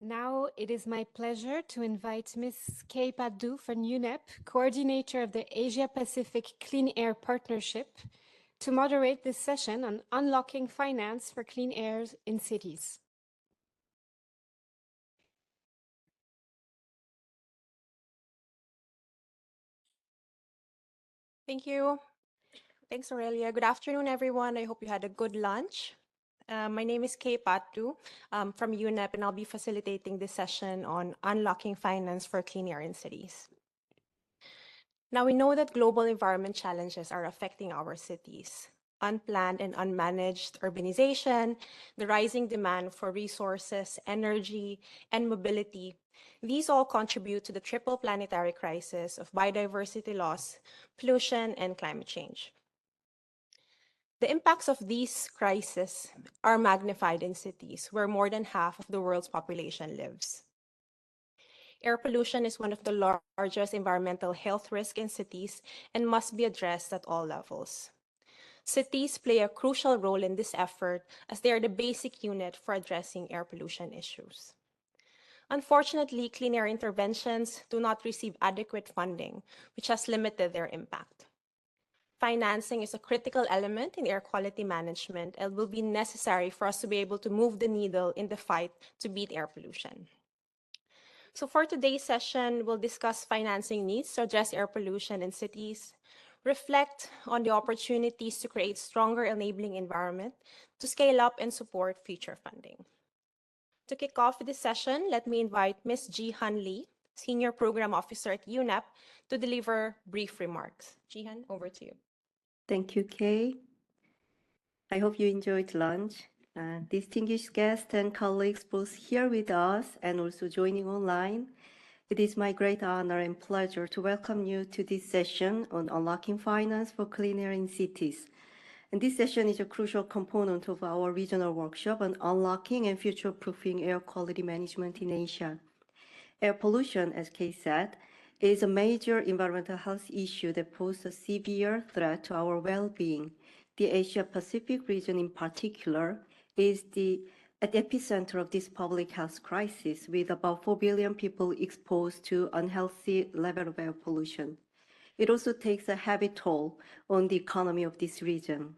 Now it is my pleasure to invite Ms. Kay Padu from UNEP, coordinator of the Asia-Pacific Clean Air Partnership, to moderate this session on unlocking finance for clean air in cities. Thank you. Thanks, Aurelia. Good afternoon, everyone. I hope you had a good lunch. My name is Kay Patu from UNEP, and I'll be facilitating this session on unlocking finance for clean air in cities. Now, we know that global environment challenges are affecting our cities. Unplanned and unmanaged urbanization, the rising demand for resources, energy, and mobility, these all contribute to the triple planetary crisis of biodiversity loss, pollution, and climate change. The impacts of these crises are magnified in cities where more than half of the world's population lives. Air pollution is one of the largest environmental health risks in cities and must be addressed at all levels. Cities play a crucial role in this effort as they are the basic unit for addressing air pollution issues. Unfortunately, clean air interventions do not receive adequate funding, which has limited their impact. Financing is a critical element in air quality management and will be necessary for us to be able to move the needle in the fight to beat air pollution. So for today's session, we'll discuss financing needs to address air pollution in cities, reflect on the opportunities to create stronger enabling environment to scale up and support future funding. To kick off this session, let me invite Ms. Jihyun Lee, Senior Program Officer at UNEP, to deliver brief remarks. Jihyun, over to you. Thank you, Kay. I hope you enjoyed lunch. Distinguished guests and colleagues both here with us and also joining online, it is my great honor and pleasure to welcome you to this session on unlocking finance for clean air in cities. And this session is a crucial component of our regional workshop on unlocking and future-proofing air quality management in Asia. Air pollution, as Kay said, is a major environmental health issue that poses a severe threat to our well-being. The Asia-Pacific region in particular is at the epicenter of this public health crisis, with about 4 billion people exposed to unhealthy level of air pollution. It also takes a heavy toll on the economy of this region.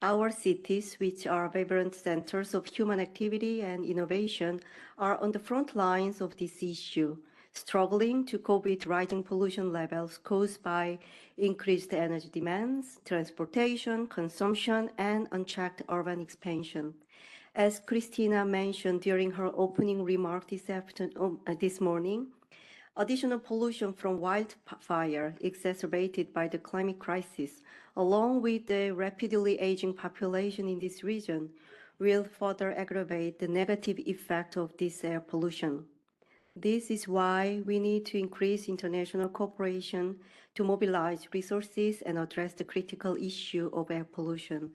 Our cities, which are vibrant centers of human activity and innovation, are on the front lines of this issue, struggling to cope with rising pollution levels caused by increased energy demands, transportation, consumption, and unchecked urban expansion. As Christina mentioned during her opening remark this morning, additional pollution from wildfire exacerbated by the climate crisis, along with the rapidly aging population in this region, will further aggravate the negative effect of this air pollution. This is why we need to increase international cooperation to mobilize resources and address the critical issue of air pollution.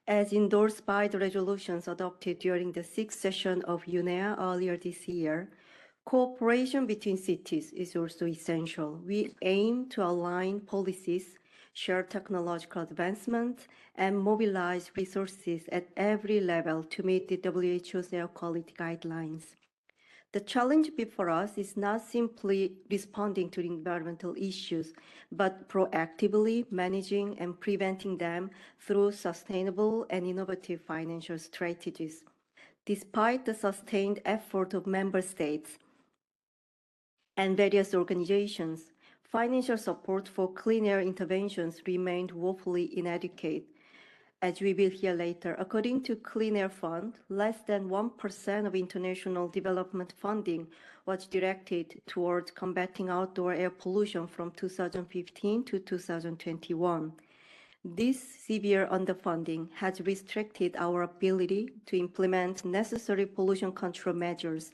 As endorsed by the resolutions adopted during the sixth session of UNEA earlier this year, cooperation between cities is also essential. We aim to align policies, share technological advancements, and mobilize resources at every level to meet the WHO's air quality guidelines. The challenge before us is not simply responding to environmental issues, but proactively managing and preventing them through sustainable and innovative financial strategies. Despite the sustained effort of member states and various organizations, financial support for clean air interventions remained woefully inadequate. As we will hear later, according to Clean Air Fund, less than 1% of international development funding was directed towards combating outdoor air pollution from 2015 to 2021. This severe underfunding has restricted our ability to implement necessary pollution control measures,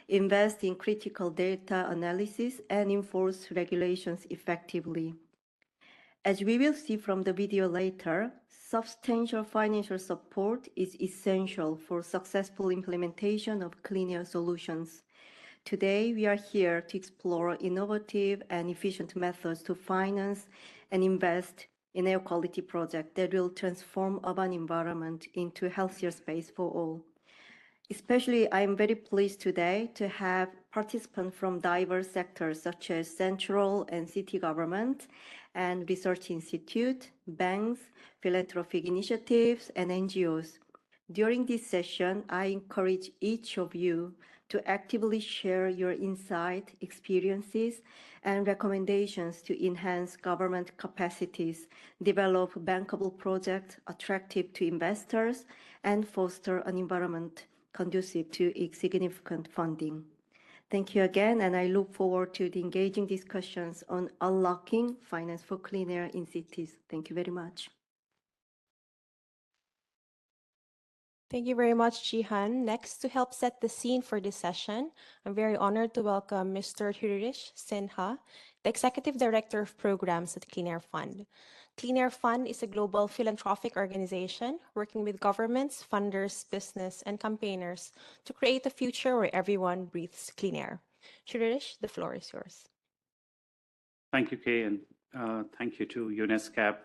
invest in critical data analysis, and enforce regulations effectively. As we will see from the video later, substantial financial support is essential for successful implementation of clean air solutions. Today, we are here to explore innovative and efficient methods to finance and invest in air quality projects that will transform urban environment into a healthier space for all. Especially, I am very pleased today to have participants from diverse sectors such as central and city government and research institute, banks, philanthropic initiatives, and NGOs. During this session, I encourage each of you to actively share your insight, experiences, and recommendations to enhance government capacities, develop bankable projects attractive to investors, and foster an environment conducive to significant funding. Thank you again, and I look forward to the engaging discussions on unlocking finance for clean air in cities. Thank you very much. Thank you very much, Jihyun. Next, to help set the scene for this session, I'm very honored to welcome Mr. Shirish Sinha, the Executive Director of Programs at Clean Air Fund. Clean Air Fund is a global philanthropic organization working with governments, funders, business, and campaigners to create a future where everyone breathes clean air. Shirish, the floor is yours. Thank you, Kay, and thank you to UNESCAP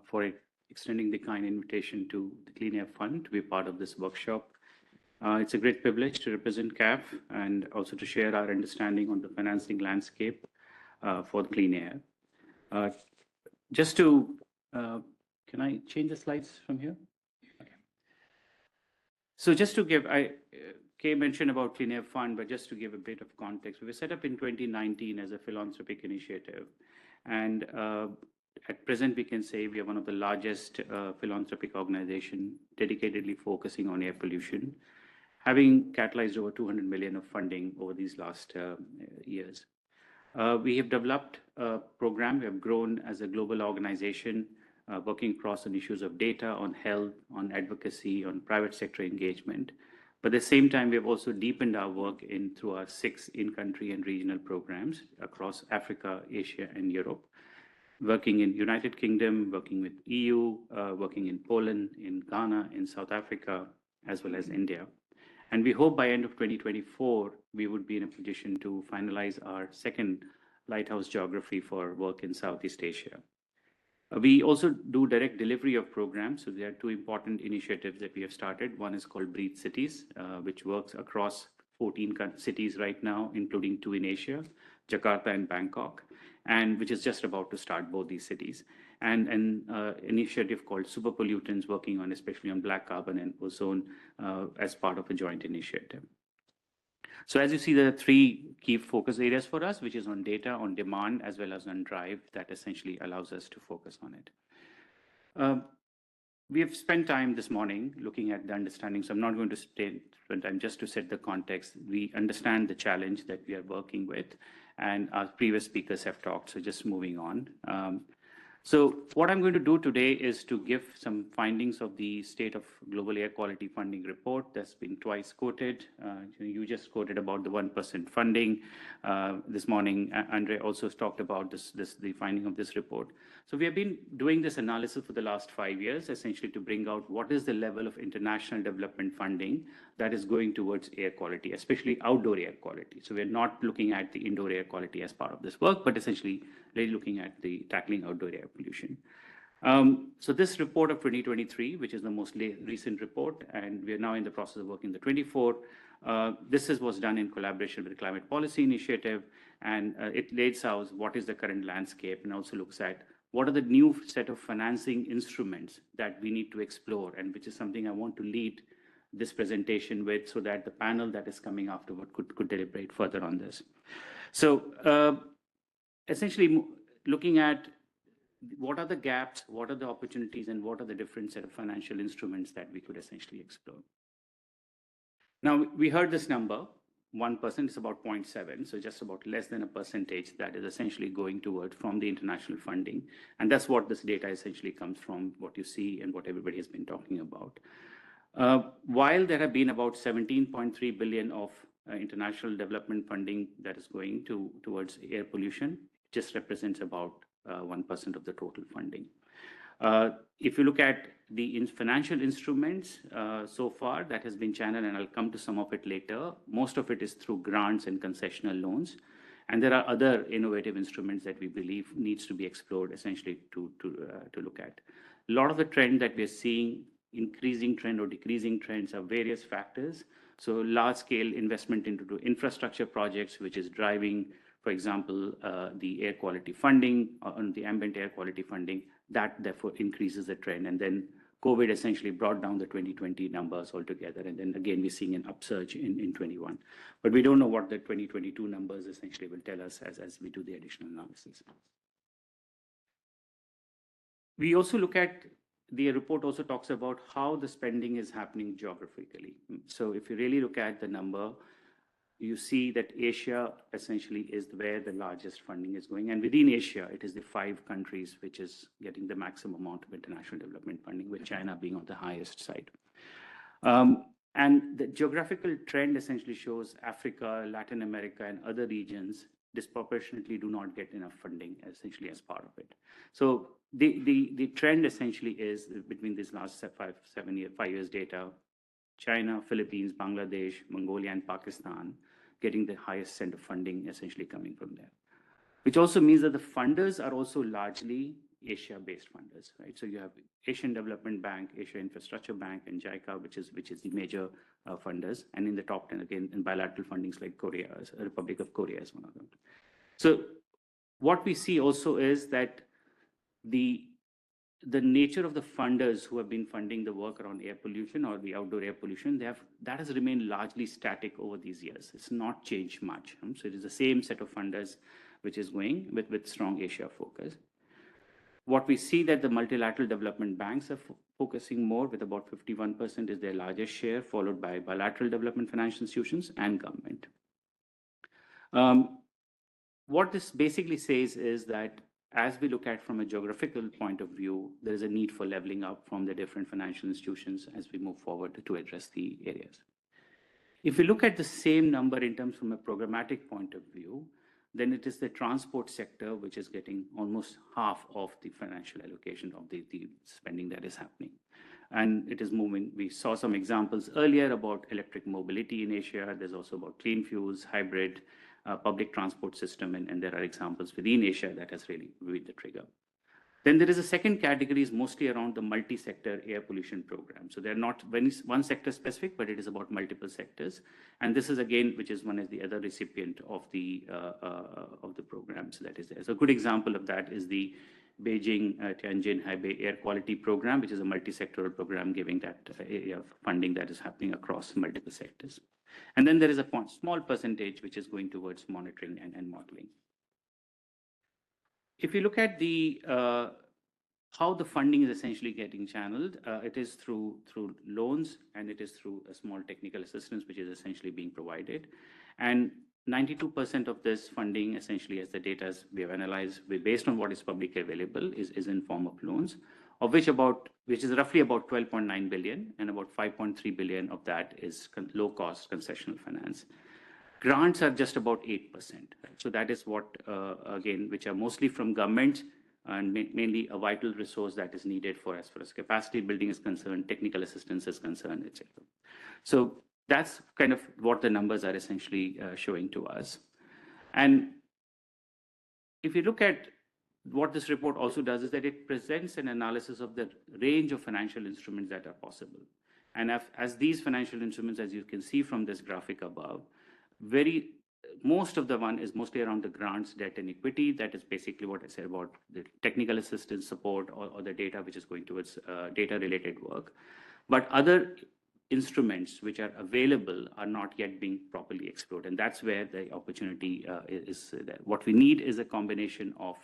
for extending the kind invitation to the Clean Air Fund to be part of this workshop. It's a great privilege to represent CAF and also to share our understanding on the financing landscape for the clean air. Just to, can I change the slides from here? Okay. So just to give, Kay mentioned about Clean Air Fund, but just to give a bit of context, we were set up in 2019 as a philanthropic initiative. And at present, we can say we are one of the largest philanthropic organizations dedicatedly focusing on air pollution, having catalyzed over 200 million of funding over these last years. We have developed a program. We have grown as a global organization, working across on issues of data, on health, on advocacy, on private sector engagement. But at the same time, we have also deepened our work through our 6 in-country and regional programs across Africa, Asia, and Europe, working in United Kingdom, working with EU, working in Poland, in Ghana, in South Africa, as well as India. And we hope by end of 2024, we would be in a position to finalize our second lighthouse geography for work in Southeast Asia. We also do direct delivery of programs. So there are 2 important initiatives that we have started. One is called Breathe Cities, which works across 14 cities right now, including 2 in Asia, Jakarta and Bangkok, and which is just about to start both these cities. And an initiative called Super Pollutants, working on especially on black carbon and ozone as part of a joint initiative. So as you see, there are 3 key focus areas for us, which is on data, on demand, as well as on drive, that essentially allows us to focus on it. We have spent time this morning looking at the understanding, so I'm not going to spend time just to set the context. We understand the challenge that we are working with, and our previous speakers have talked, so just moving on. So what I'm going to do today is to give some findings of the State of Global Air Quality Funding Report that's been twice quoted. You just quoted about the 1% funding. This morning, Andre also talked about the finding of this report. So we have been doing this analysis for the last 5 years, essentially to bring out what is the level of international development funding that is going towards air quality, especially outdoor air quality. So we're not looking at the indoor air quality as part of this work, but essentially really looking at the tackling outdoor air pollution. So this report of 2023, which is the most recent report, and we are now in the process of working the 24. This was done in collaboration with the Climate Policy Initiative, and it lays out what is the current landscape and also looks at what are the new set of financing instruments that we need to explore, and which is something I want to lead this presentation with, so that the panel that is coming afterward could deliberate further on this. So essentially looking at what are the gaps, what are the opportunities, and what are the different set of financial instruments that we could essentially explore. Now, we heard this number, 1% is about 0.7, so just about less than a percentage that is essentially going toward from the international funding. And that's what this data essentially comes from, what you see and what everybody has been talking about. While there have been about 17.3 billion of international development funding that is going towards air pollution, just represents about 1% of the total funding. If you look at the financial instruments so far that has been channeled, and I'll come to some of it later, most of it is through grants and concessional loans. And there are other innovative instruments that we believe needs to be explored essentially to look at. A lot of the trend that we're seeing increasing trend or decreasing trends are various factors. So large-scale investment into infrastructure projects, which is driving, for example, the air quality funding, on the ambient air quality funding, that therefore increases the trend. And then COVID essentially brought down the 2020 numbers altogether. And then again, we're seeing an upsurge in 21. But we don't know what the 2022 numbers essentially will tell us as we do the additional analysis. We also look at, the report also talks about how the spending is happening geographically. So if you really look at the number, you see that Asia essentially is where the largest funding is going. And within Asia, it is the 5 countries which is getting the maximum amount of international development funding, with China being on the highest side. And the geographical trend essentially shows Africa, Latin America, and other regions disproportionately do not get enough funding essentially as part of it. So the trend essentially is between these last 5 years data, China, Philippines, Bangladesh, Mongolia, and Pakistan getting the highest center funding essentially coming from there. Which also means that the funders are also largely Asia-based funders, right? So you have Asian Development Bank, Asia Infrastructure Bank, and JICA, which is the major funders. And in the top 10, again, in bilateral fundings like Korea, Republic of Korea is one of them. So what we see also is that the nature of the funders who have been funding the work around air pollution or the outdoor air pollution, that has remained largely static over these years. It's not changed much. So it is the same set of funders which is going with strong Asia focus. What we see that the multilateral development banks are focusing more, with about 51% is their largest share, followed by bilateral development financial institutions and government. What this basically says is that as we look at from a geographical point of view, there is a need for leveling up from the different financial institutions as we move forward to address the areas. If we look at the same number in terms from a programmatic point of view, then it is the transport sector which is getting almost half of the financial allocation of the spending that is happening. And it is moving. We saw some examples earlier about electric mobility in Asia. There's also about clean fuels, hybrid, public transport system, and there are examples within Asia that has really been the trigger. Then there is a second category, is mostly around the multi-sector air pollution program. So they're not one sector specific, but it is about multiple sectors. And this is again, which is one of the other recipient of the programs that is there. So a good example of that is the Beijing Tianjin Hebei Air Quality Program, which is a multi-sectoral program giving that area of funding that is happening across multiple sectors. And then there is a small percentage which is going towards monitoring and modeling. If you look at the how the funding is essentially getting channeled, it is through loans, and it is through a small technical assistance which is essentially being provided. And 92% of this funding, essentially, as the data we have analyzed, based on what is publicly available, is in form of loans, of which is roughly about 12.9 billion, and about 5.3 billion of that is low-cost concessional finance. Grants are just about 8%. Right? So that is what, again, which are mostly from government, and mainly a vital resource that is needed for as far as capacity building is concerned, technical assistance is concerned, etc. So that's kind of what the numbers are essentially showing to us. And if you look at what this report also does, is that it presents an analysis of the range of financial instruments that are possible. And as these financial instruments, as you can see from this graphic above, most of the one is mostly around the grants, debt, and equity. That is basically what I said about the technical assistance support or the data which is going towards data-related work. But other instruments which are available are not yet being properly explored. And that's where the opportunity is there. What we need is a combination of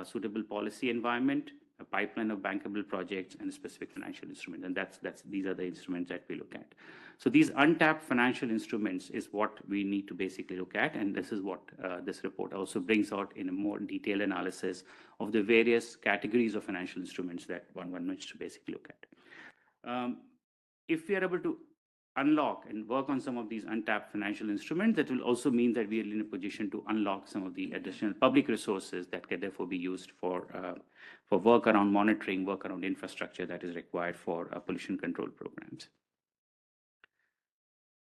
suitable policy environment, a pipeline of bankable projects, and a specific financial instrument. And these are the instruments that we look at. So these untapped financial instruments is what we need to basically look at. And this is what this report also brings out in a more detailed analysis of the various categories of financial instruments that one needs to basically look at. If we are able to unlock and work on some of these untapped financial instruments, that will also mean that we are in a position to unlock some of the additional public resources that can therefore be used for work around monitoring, work around infrastructure that is required for pollution control programs.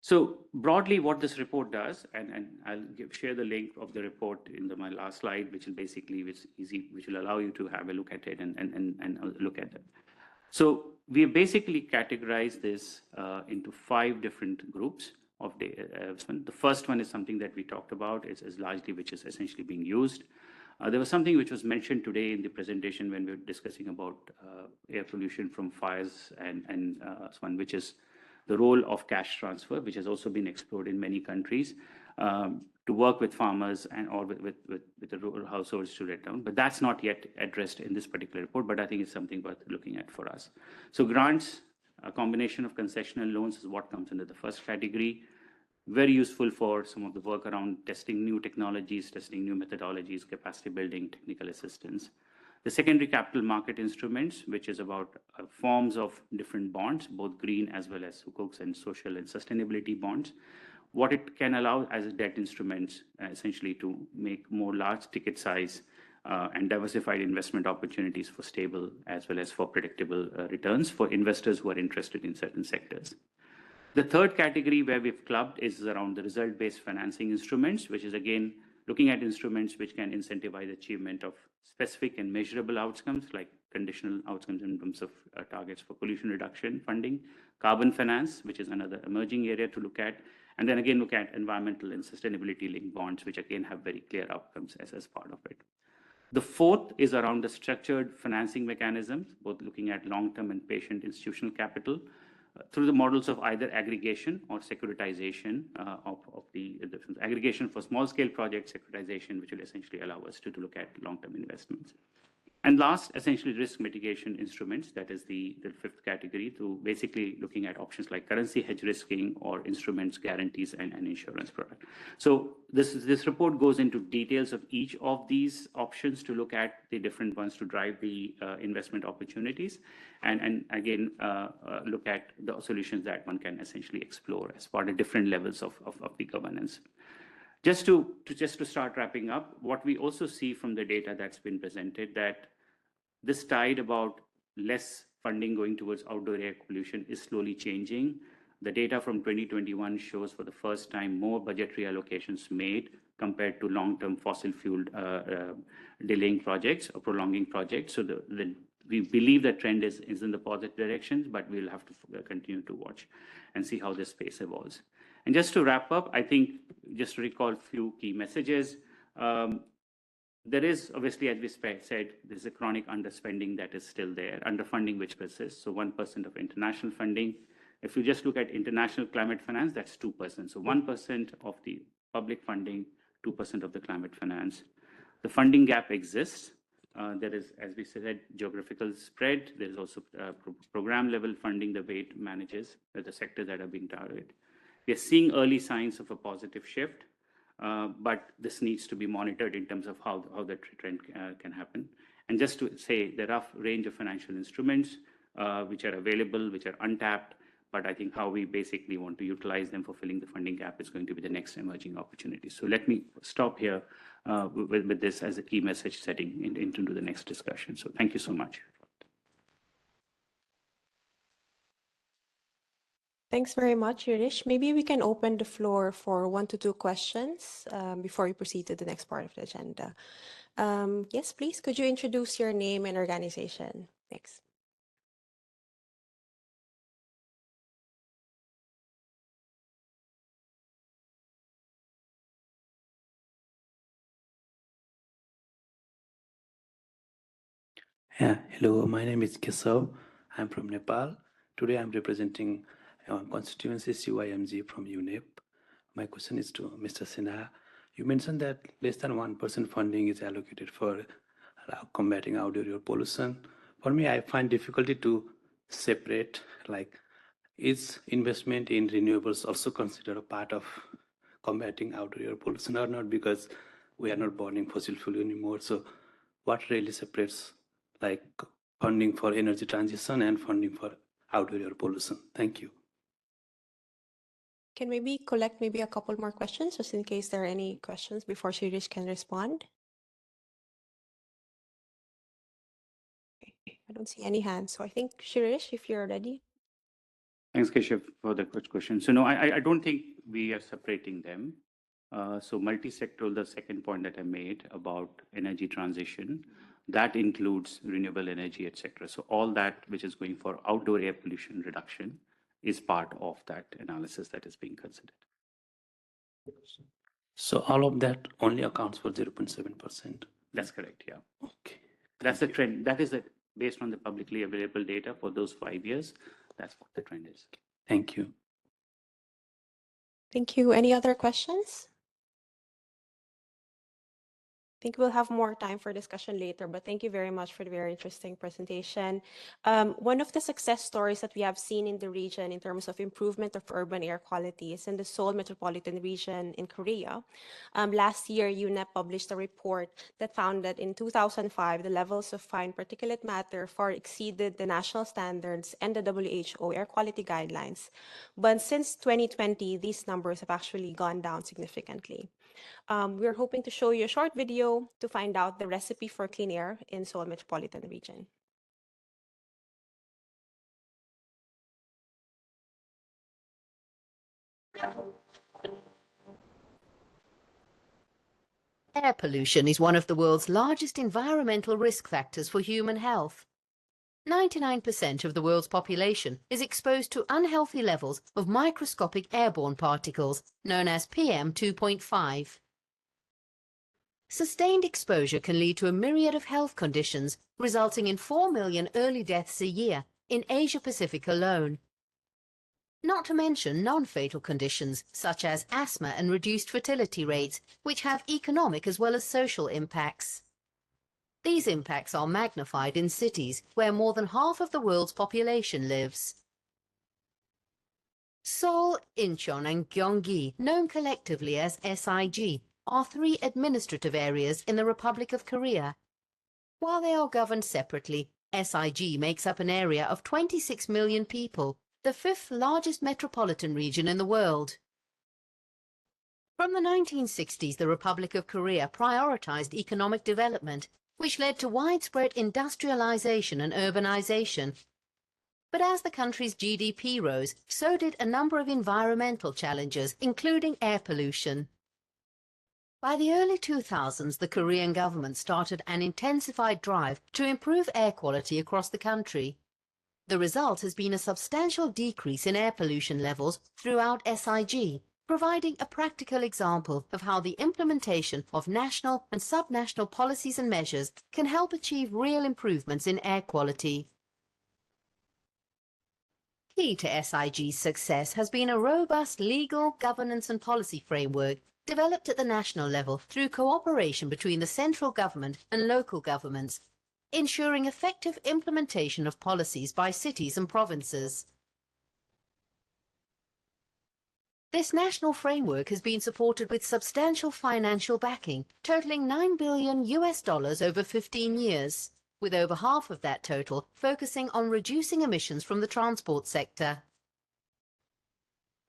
So broadly, what this report does, and I'll share the link of the report in my last slide, which will allow you to have a look at it and look at it. So we have basically categorized this into 5 different groups of the first one is something that we talked about, is largely which is essentially being used. There was something which was mentioned today in the presentation when we were discussing about air pollution from fires and one which is the role of cash transfer, which has also been explored in many countries to work with farmers and or with the rural households to let down. But that's not yet addressed in this particular report, but I think it's something worth looking at for us. So grants, a combination of concessional loans is what comes under the first category. Very useful for some of the work around testing new technologies, testing new methodologies, capacity building, technical assistance. The secondary capital market instruments, which is about forms of different bonds, both green as well as Sukuk's and social and sustainability bonds. What it can allow as debt instruments, essentially to make more large ticket size and diversified investment opportunities for stable as well as for predictable returns for investors who are interested in certain sectors. The third category where we've clubbed is around the result-based financing instruments, which is again looking at instruments which can incentivize achievement of specific and measurable outcomes like conditional outcomes in terms of targets for pollution reduction funding, carbon finance, which is another emerging area to look at, and then again look at environmental and sustainability linked bonds, which again have very clear outcomes as part of it. The fourth is around the structured financing mechanisms, both looking at long-term and patient institutional capital through the models of either aggregation or securitization of the aggregation for small-scale projects, securitization, which will essentially allow us to look at long-term investments. And last, essentially risk mitigation instruments, that is the fifth category, to basically looking at options like currency hedge risking or instruments, guarantees, and insurance product. So this report goes into details of each of these options to look at the different ones to drive the investment opportunities, and again, look at the solutions that one can essentially explore as part of different levels of the governance. Just to start wrapping up, what we also see from the data that's been presented that this tide about less funding going towards outdoor air pollution is slowly changing. The data from 2021 shows for the first time more budgetary allocations made compared to long-term fossil fuel delaying projects or prolonging projects. So we believe the trend is in the positive direction, but we'll have to continue to watch and see how this space evolves. And just to wrap up, I think just to recall a few key messages. There is obviously, as we said, there's a chronic underspending that is still there, underfunding which persists. So 1% of international funding. If you just look at international climate finance, that's 2%. So 1% of the public funding, 2% of the climate finance. The funding gap exists. There is, as we said, geographical spread. There's also program level funding, the way it manages the sectors that are being targeted. We are seeing early signs of a positive shift. But this needs to be monitored in terms of how the trend can happen. And just to say, the rough range of financial instruments which are available, which are untapped, but I think how we basically want to utilize them for filling the funding gap is going to be the next emerging opportunity. So let me stop here with this as a key message setting into the next discussion. So thank you so much. Thanks very much, Shirish. Maybe we can open the floor for 1 to 2 questions before we proceed to the next part of the agenda. Yes, please. Could you introduce your name and organization? Thanks. Yeah, hello, my name is Kesav. I'm from Nepal. Today I'm representing constituency CYMG from UNEP. My question is to Mr. Sinha. You mentioned that less than 1% funding is allocated for combating outdoor air pollution. For me, I find difficulty to separate, like, is investment in renewables also considered a part of combating outdoor air pollution or not? Because we are not burning fossil fuel anymore. So what really separates like funding for energy transition and funding for outdoor air pollution? Thank you. Can maybe collect maybe a couple more questions just in case there are any questions before Shirish can respond? Okay, I don't see any hands. So I think Shirish, if you're ready. Thanks, Keshav, for the question. So no, I don't think we are separating them. So multi-sectoral, the second point that I made about energy transition, that includes renewable energy, etc. So all that which is going for outdoor air pollution reduction is part of that analysis that is being considered. So all of that only accounts for 0.7%. That's correct, yeah. Okay. That's the trend. That is based on the publicly available data for those 5 years. That's what the trend is. Thank you. Thank you. Any other questions? I think we'll have more time for discussion later, but thank you very much for the very interesting presentation. One of the success stories that we have seen in the region in terms of improvement of urban air quality is in the Seoul metropolitan region in Korea. Last year, UNEP published a report that found that in 2005, the levels of fine particulate matter far exceeded the national standards and the WHO air quality guidelines. But since 2020, these numbers have actually gone down significantly. We're hoping to show you a short video to find out the recipe for clean air in Seoul metropolitan region. Air pollution is one of the world's largest environmental risk factors for human health. 99% of the world's population is exposed to unhealthy levels of microscopic airborne particles, known as PM2.5. Sustained exposure can lead to a myriad of health conditions, resulting in 4 million early deaths a year in Asia-Pacific alone. Not to mention non-fatal conditions such as asthma and reduced fertility rates, which have economic as well as social impacts. These impacts are magnified in cities where more than half of the world's population lives. Seoul, In-Chang and Gyeonggi, known collectively as SIG, are 3 administrative areas in the Republic of Korea. While they are governed separately, SIG makes up an area of 26 million people, the 5th largest metropolitan region in the world. From the 1960s, the Republic of Korea prioritized economic development, which led to widespread industrialization and urbanization. But as the country's GDP rose, so did a number of environmental challenges, including air pollution. By the early 2000s, the Korean government started an intensified drive to improve air quality across the country. The result has been a substantial decrease in air pollution levels throughout SIG, providing a practical example of how the implementation of national and subnational policies and measures can help achieve real improvements in air quality. Key to SIG's success has been a robust legal, governance and policy framework developed at the national level through cooperation between the central government and local governments, ensuring effective implementation of policies by cities and provinces. This national framework has been supported with substantial financial backing, totaling $9 billion over 15 years, with over half of that total focusing on reducing emissions from the transport sector.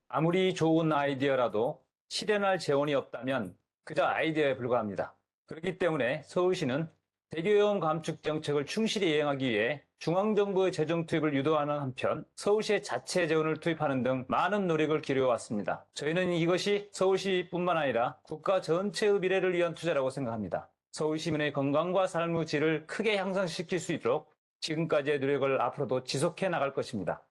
아무리 좋은 아이디어라도 실현할 재원이 없다면 그저 아이디어에 불과합니다. 그렇기 때문에 서울시는 대기오염 감축 정책을 충실히 이행하기 위해 중앙정부의 재정 투입을 유도하는 한편 서울시의 자체 재원을 투입하는 등 많은 노력을 기울여왔습니다. 저희는 이것이 서울시뿐만 아니라 국가 전체의 미래를 위한 투자라고 생각합니다. 서울 시민의 건강과 삶의 질을 크게 향상시킬 수 있도록 지금까지의 노력을 앞으로도 지속해 나갈 것입니다.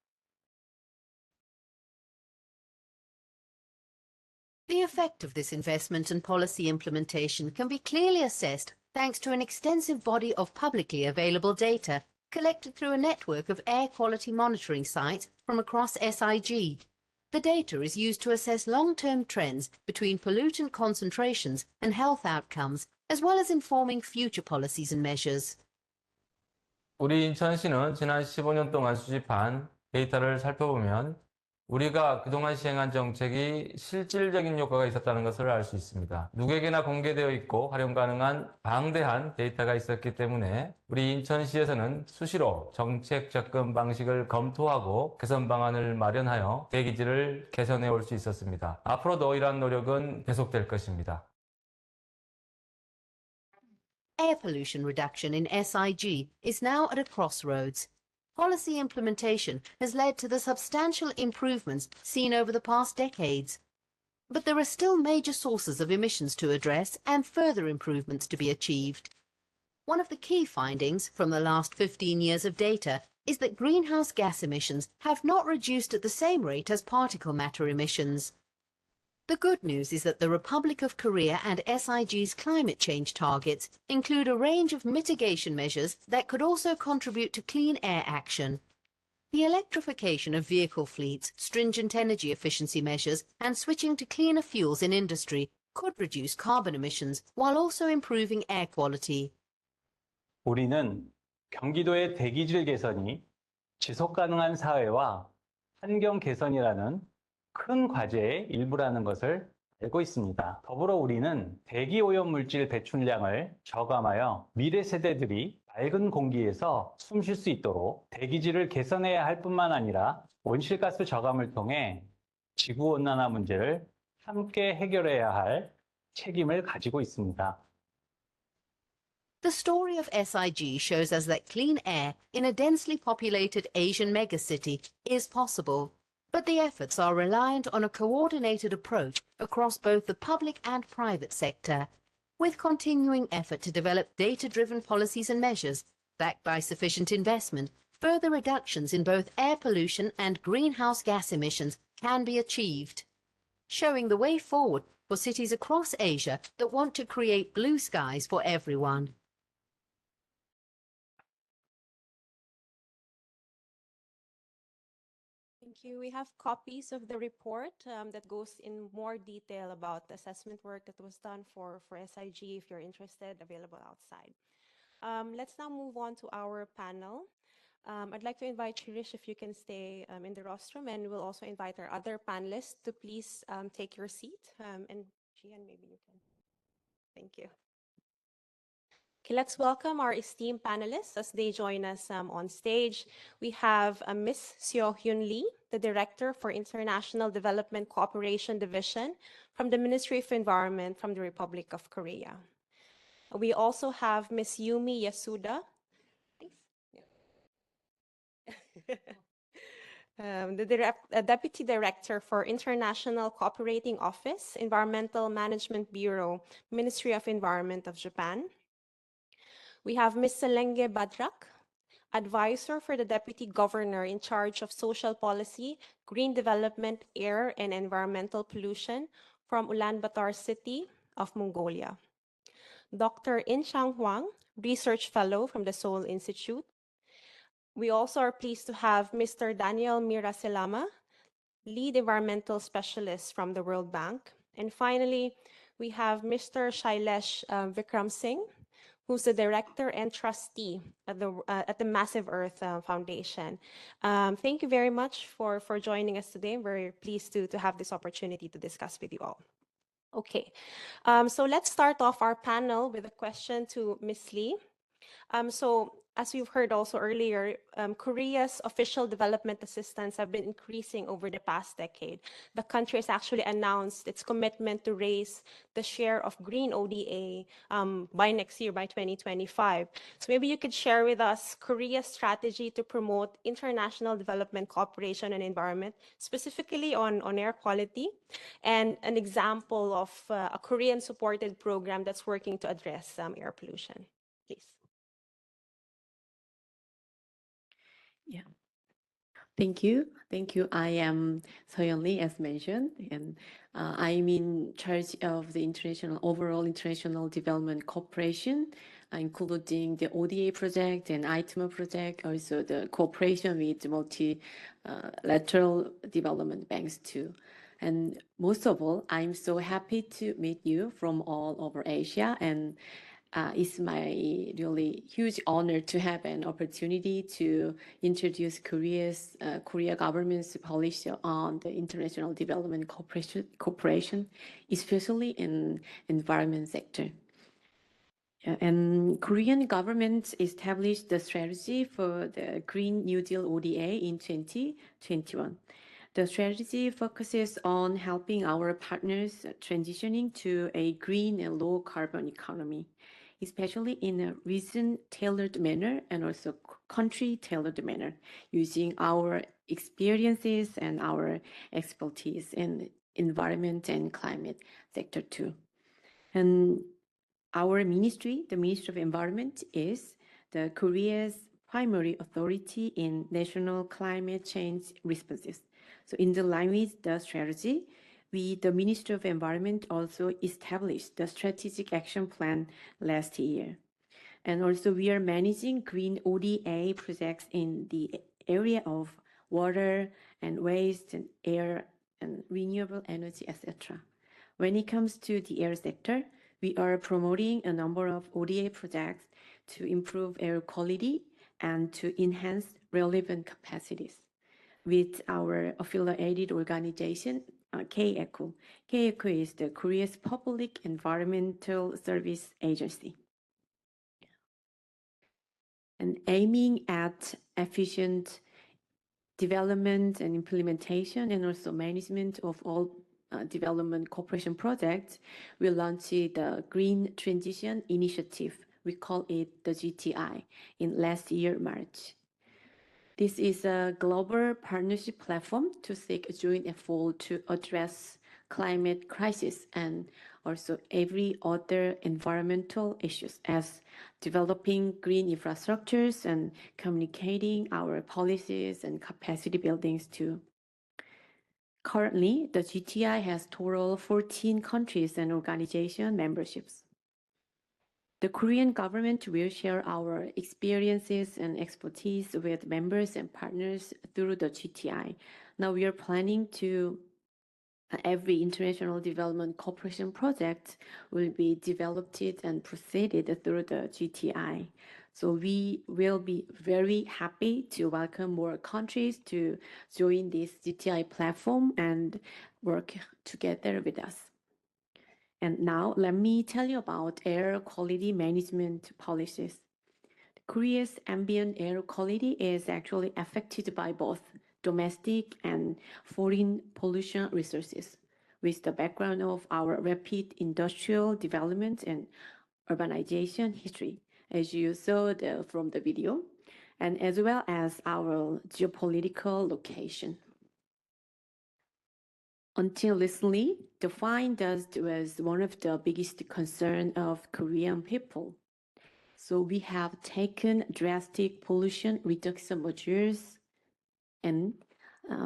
The effect of this investment and policy implementation can be clearly assessed thanks to an extensive body of publicly available data collected through a network of air quality monitoring sites from across SIG. The data is used to assess long-term trends between pollutant concentrations and health outcomes, as well as informing future policies and measures. 우리 인천시는 지난 15년 동안 수집한 데이터를 살펴보면 우리가 그동안 시행한 정책이 실질적인 효과가 있었다는 것을 알 수 있습니다. 누구에게나 공개되어 있고 활용 가능한 방대한 데이터가 있었기 때문에 우리 인천시에서는 수시로 정책 접근 방식을 검토하고 개선 방안을 마련하여 대기질을 개선해 올 수 있었습니다. 앞으로도 이러한 노력은 계속될 것입니다. Air pollution reduction in SIG is now at a crossroads. Policy implementation has led to the substantial improvements seen over the past decades. But there are still major sources of emissions to address and further improvements to be achieved. One of the key findings from the last 15 years of data is that greenhouse gas emissions have not reduced at the same rate as particle matter emissions. The good news is that the Republic of Korea and SIG's climate change targets include a range of mitigation measures that could also contribute to clean air action. The electrification of vehicle fleets, stringent energy efficiency measures, and switching to cleaner fuels in industry could reduce carbon emissions while also improving air quality. 우리는 경기도의 대기질 개선이 지속 가능한 사회와 환경 개선이라는 큰 과제의 일부라는 것을 알고 있습니다. 더불어 우리는 대기 오염 물질 배출량을 저감하여 미래 세대들이 맑은 공기에서 숨 쉴 수 있도록 대기질을 개선해야 할 뿐만 아니라 온실가스 저감을 통해 지구온난화 문제를 함께 해결해야 할 책임을 가지고 있습니다. The story of SIG shows us that clean air in a densely populated Asian megacity is possible, but the efforts are reliant on a coordinated approach across both the public and private sector, with continuing effort to develop data-driven policies and measures, backed by sufficient investment. Further reductions in both air pollution and greenhouse gas emissions can be achieved, showing the way forward for cities across Asia that want to create blue skies for everyone. Thank you. We have copies of the report that goes in more detail about the assessment work that was done for SIG. If you're interested, available outside. Let's now move on to our panel. I'd like to invite Shirish if you can stay in the rostrum, and we'll also invite our other panelists to please take your seat. And Jihyun, maybe you can. Thank you. Okay, let's welcome our esteemed panelists as they join us on stage. We have Ms. Hyun Lee, the Director for International Development Cooperation Division from the Ministry of Environment from the Republic of Korea. We also have Ms. Yumi Yasuda, the Deputy Director for International Cooperating Office, Environmental Management Bureau, Ministry of Environment of Japan. We have Ms. Selenge Badrakh, Advisor for the Deputy Governor in charge of Social Policy, Green Development, Air and Environmental Pollution from Ulaanbaatar City of Mongolia. Dr. In-Chang Hwang, Research Fellow from the Seoul Institute. We also are pleased to have Mr. Daniel Mira Salama, Lead Environmental Specialist from the World Bank. And finally, we have Mr. Shailesh Vickram Singh, who's the Director and Trustee at the Massive Earth Foundation. Thank you very much for joining us today. I'm very pleased to have this opportunity to discuss with you all. Okay, so let's start off our panel with a question to Ms. Lee. So as we've heard also earlier, Korea's official development assistance have been increasing over the past decade. The country has actually announced its commitment to raise the share of green ODA by next year, by 2025. So maybe you could share with us Korea's strategy to promote international development cooperation and environment, specifically on air quality, and an example of a Korean-supported program that's working to address air pollution. Please. Yeah. Thank you. Thank you. I am Hyun Lee, as mentioned, and I'm in charge of the overall international development cooperation, including the ODA project and ITMA project, also the cooperation with multilateral development banks too. And most of all, I'm so happy to meet you from all over Asia, and it's my really huge honor to have an opportunity to introduce Korea government's policy on the international development cooperation, especially in environment sector. And Korean government established the strategy for the Green New Deal ODA in 2021. The strategy focuses on helping our partners transitioning to a green and low carbon economy, especially in a region-tailored manner and also country-tailored manner, using our experiences and our expertise in environment and climate sector too. And Our ministry, the Ministry of Environment, is the Korea's primary authority in national climate change responses. So in the line with the strategy, we, the Ministry of Environment, also established the strategic action plan last year. And also we are managing green ODA projects in the area of water and waste and air and renewable energy, etc. When it comes to the air sector, we are promoting a number of ODA projects to improve air quality and to enhance relevant capacities. With our affiliated organization, KECO. KECO is the Korea's Public Environmental Service Agency. And aiming at efficient development and implementation and also management of all development cooperation projects, we launched the Green Transition Initiative. We call it the GTI in last year, March. This is a global partnership platform to seek a joint effort to address climate crisis and also every other environmental issues as developing green infrastructures and communicating our policies and capacity buildings too. Currently, the GTI has total 14 countries and organization memberships. The Korean government will share our experiences and expertise with members and partners through the GTI. Now we are planning to every international development cooperation project will be developed and proceeded through the GTI. So we will be very happy to welcome more countries to join this GTI platform and work together with us. And now let me tell you about air quality management policies. Korea's ambient air quality is actually affected by both domestic and foreign pollution resources, with the background of our rapid industrial development and urbanization history, as you saw from the video, and as well as our geopolitical location. Until recently, the fine dust was one of the biggest concerns of Korean people. So we have taken drastic pollution reduction measures, and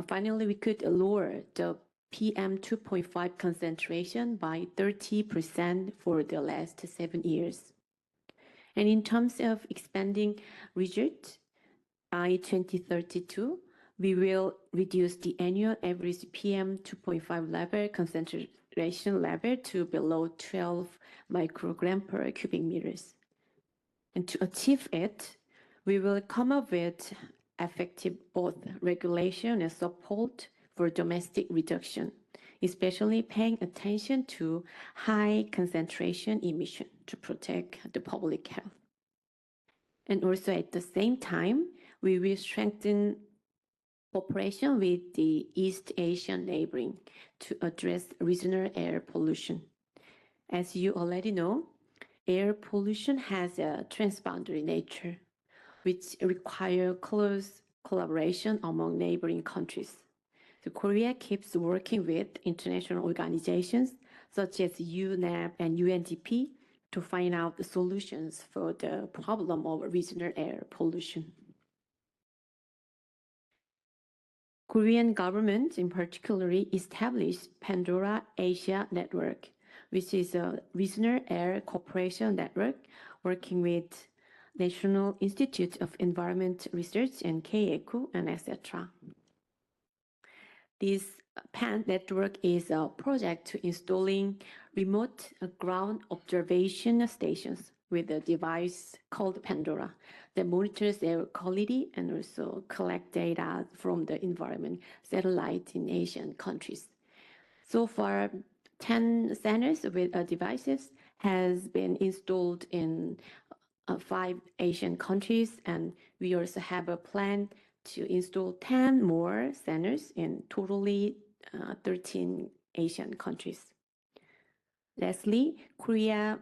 finally we could lower the PM 2.5 concentration by 30% for the last 7 years. And in terms of expanding results, by 2032, we will reduce the annual average PM 2.5 level concentration level to below 12 microgram per cubic meters. And to achieve it, we will come up with effective both regulation and support for domestic reduction, especially paying attention to high concentration emission to protect the public health. And also at the same time, we will strengthen cooperation with the East Asian neighboring to address regional air pollution. As you already know, air pollution has a transboundary nature, which requires close collaboration among neighboring countries. So Korea keeps working with international organizations such as UNEP and UNDP to find out the solutions for the problem of regional air pollution. Korean government in particular established Pandora Asia Network, which is a regional air cooperation network working with National Institute of Environment Research and KECO and etc. This PAN network is a project to installing remote ground observation stations with a device called Pandora that monitors air quality and also collect data from the environment satellite in Asian countries. So far, 10 centers with devices has been installed in 5 Asian countries, and we also have a plan to install 10 more centers in totally 13 Asian countries. Lastly, Korea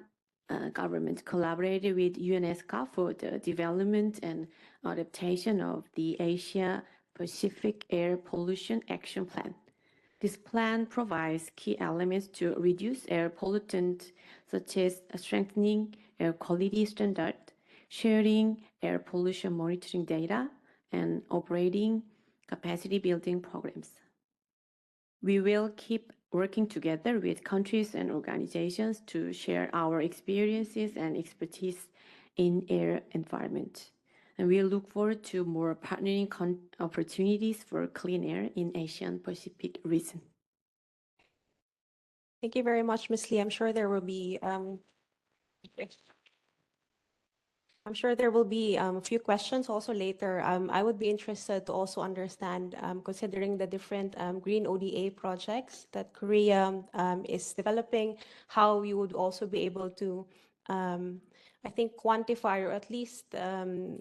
government collaborated with ESCAP for the development and adaptation of the Asia Pacific Air Pollution Action Plan. This plan provides key elements to reduce air pollutants, such as strengthening air quality standards, sharing air pollution monitoring data, and operating capacity building programs. We will keep working together with countries and organizations to share our experiences and expertise in air environment. And we look forward to more partnering opportunities for clean air in Asian Pacific region. Thank you very much, Ms. Lee. I'm sure there will be a few questions also later. I would be interested to also understand, considering the different green ODA projects that Korea is developing, how we would also be able to, I think, quantify or at least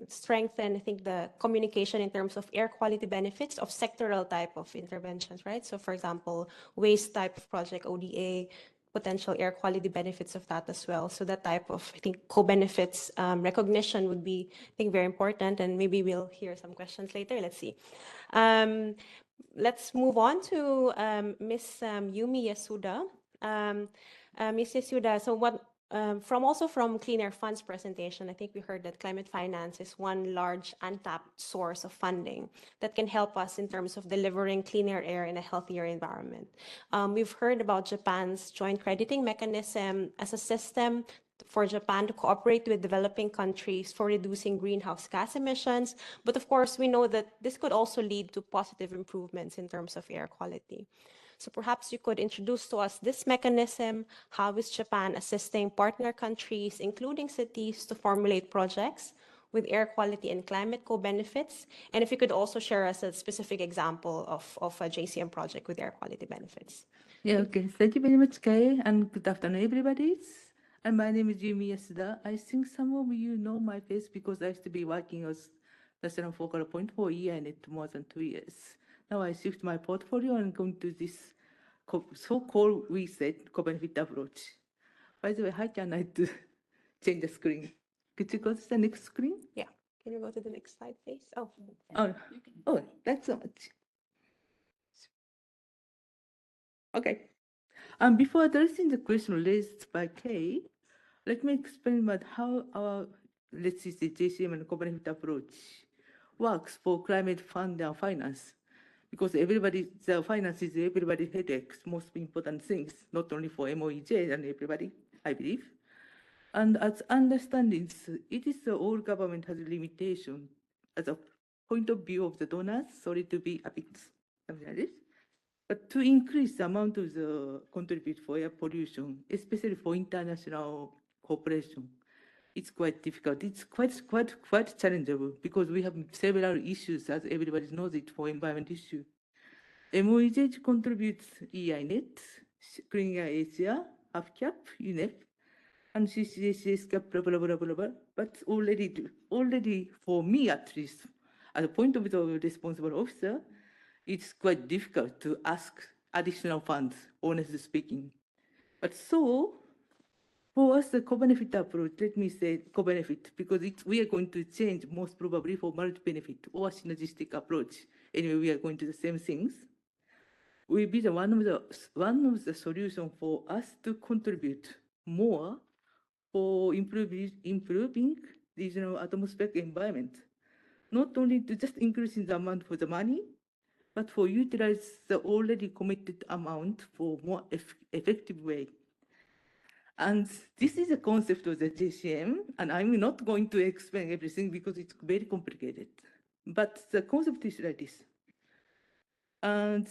strengthen, I think, the communication in terms of air quality benefits of sectoral type of interventions, right? So, for example, waste type of project ODA, potential air quality benefits of that as well. So that type of, I think, co-benefits recognition would be, I think, very important. And maybe we'll hear some questions later. Let's see. Let's move on to Ms. Yumi Yasuda. Ms. Yasuda, so what, from Clean Air Fund's presentation, I think we heard that climate finance is one large untapped source of funding that can help us in terms of delivering cleaner air in a healthier environment. We've heard about Japan's joint crediting mechanism as a system for Japan to cooperate with developing countries for reducing greenhouse gas emissions. But of course, we know that this could also lead to positive improvements in terms of air quality. So perhaps you could introduce to us this mechanism. How is Japan assisting partner countries, including cities, to formulate projects with air quality and climate co-benefits? And if you could also share us a specific example of a JCM project with air quality benefits. Yeah, okay. Thank you very much, Kay, and good afternoon, everybody. And my name is Yumi Yasuda. I think some of you know my face because I used to be working as national focal point for EANET more than 2 years. Now I shift my portfolio and going to this so-called reset co-benefit approach. By the way, how can I do change the screen? Could you go to the next screen? Yeah. Can you go to the next slide, please? Oh, thanks so much. Okay. Before addressing the question raised by Kay, let me explain about how our, let's say, JCM and co-benefit approach works for climate fund and finance. Because the finance is everybody's headaches, most important things, not only for MOEJ and everybody, I believe. And as understanding, it is all government has a limitation as a point of view of the donors, sorry to be a bit something like this. But to increase the amount of the contribute for air pollution, especially for international cooperation, it's quite difficult. It's quite challengeable because we have several issues, as everybody knows it, for environment issue. MOEJ contributes EANET, Clean Air Asia, AQM, UNEP, and ESCAP, blah, blah, blah, blah, blah. But already for me at least, at the point of view of the responsible officer, it's quite difficult to ask additional funds, honestly speaking. But so, for us, the co-benefit approach, let me say co-benefit, because we are going to change most probably for multi-benefit or synergistic approach. Anyway, we are going to the same things. Will be one of the solutions for us to contribute more for improving regional atmospheric environment. Not only to just increasing the amount for the money, but for utilize the already committed amount for more effective way. And this is a concept of the JCM, and I'm not going to explain everything because it's very complicated. But the concept is like this. And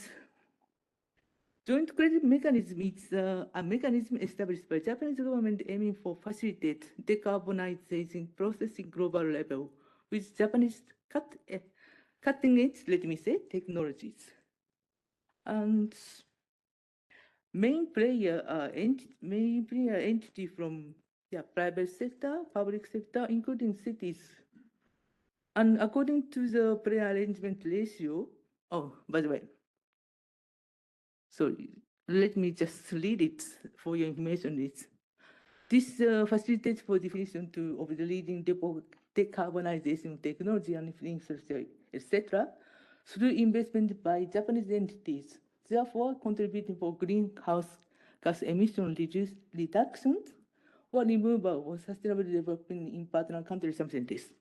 joint credit mechanism is a mechanism established by Japanese government aiming for facilitate decarbonization process in global level with Japanese cutting edge, let me say, technologies. And main player entity from private sector, public sector, including cities. And according to the pre-arrangement ratio, oh, by the way, sorry, let me just read it for your information. This facilitates for definition of the leading decarbonization technology and infrastructure, etc., through investment by Japanese entities therefore contributing for greenhouse gas emission reductions or removal or sustainable development in partner countries, something like this.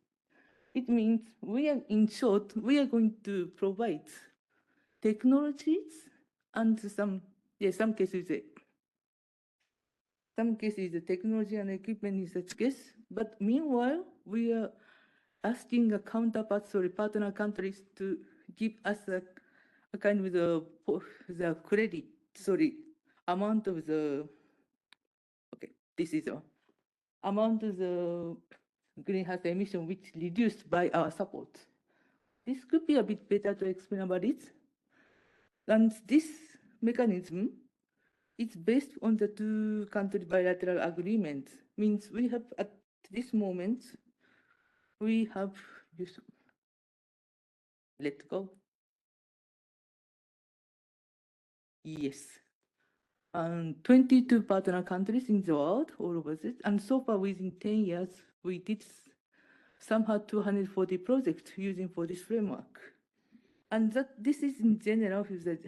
It means we are, in short, we are going to provide technologies and some cases, the technology and equipment in such case. But meanwhile, we are asking the counterparts or partner countries to give us a kind of the credit, amount of the, this is the amount of the greenhouse emission which reduced by our support. This could be a bit better to explain about it. And this mechanism is based on the two country bilateral agreements. Means we have at this moment, we have just let go. Yes. 22 partner countries in the world, all over it. And so far within 10 years, we did somehow 240 projects using for this framework. And this is in general, the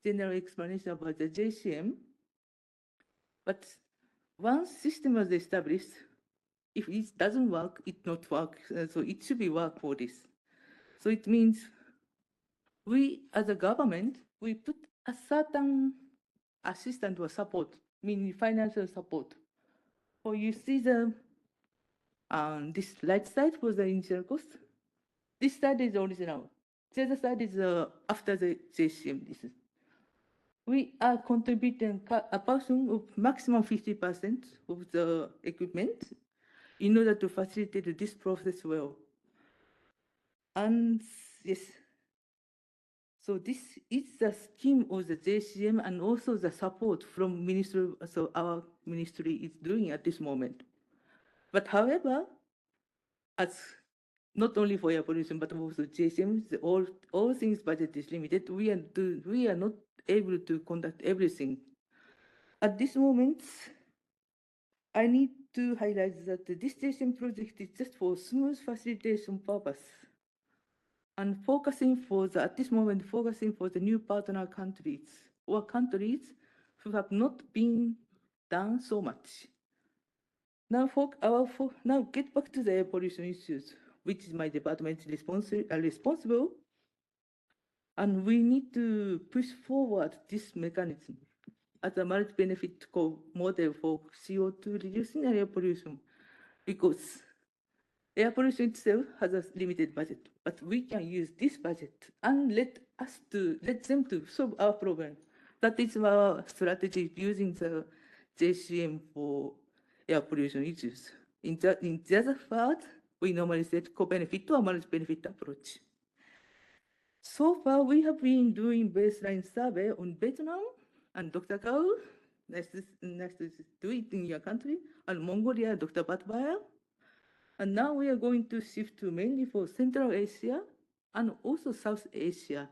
general explanation about the JCM. But once system was established, if it doesn't work, it not work. So it should be work for this. So it means we, as a government, we put a certain assistance or support, meaning financial support. So you see the this right side was the initial cost. This side is original. The other side is after the JCM. We are contributing a portion of maximum 50% of the equipment in order to facilitate this process well. And yes, so this is the scheme of the JCM and also the support from ministry, so our ministry is doing at this moment. But however, as not only for air pollution, but also JCM, all things budget is limited. We are not able to conduct everything. At this moment, I need to highlight that this JCM project is just for smooth facilitation purpose. And at this moment, focusing for the new partner countries or countries who have not been done so much. Now, now get back to the air pollution issues, which is my department responsible. And we need to push forward this mechanism as a multi-benefit model for CO2 reducing air pollution, because air pollution itself has a limited budget, but we can use this budget and let them to solve our problem. That is our strategy using the JCM for air pollution issues. In the other part, we normally said co-benefit or multi-benefit approach. So far, we have been doing baseline survey on Vietnam and Dr. Kao, next to do it in your country, and Mongolia, Dr. Badrakh. And now we are going to shift to mainly for Central Asia and also South Asia,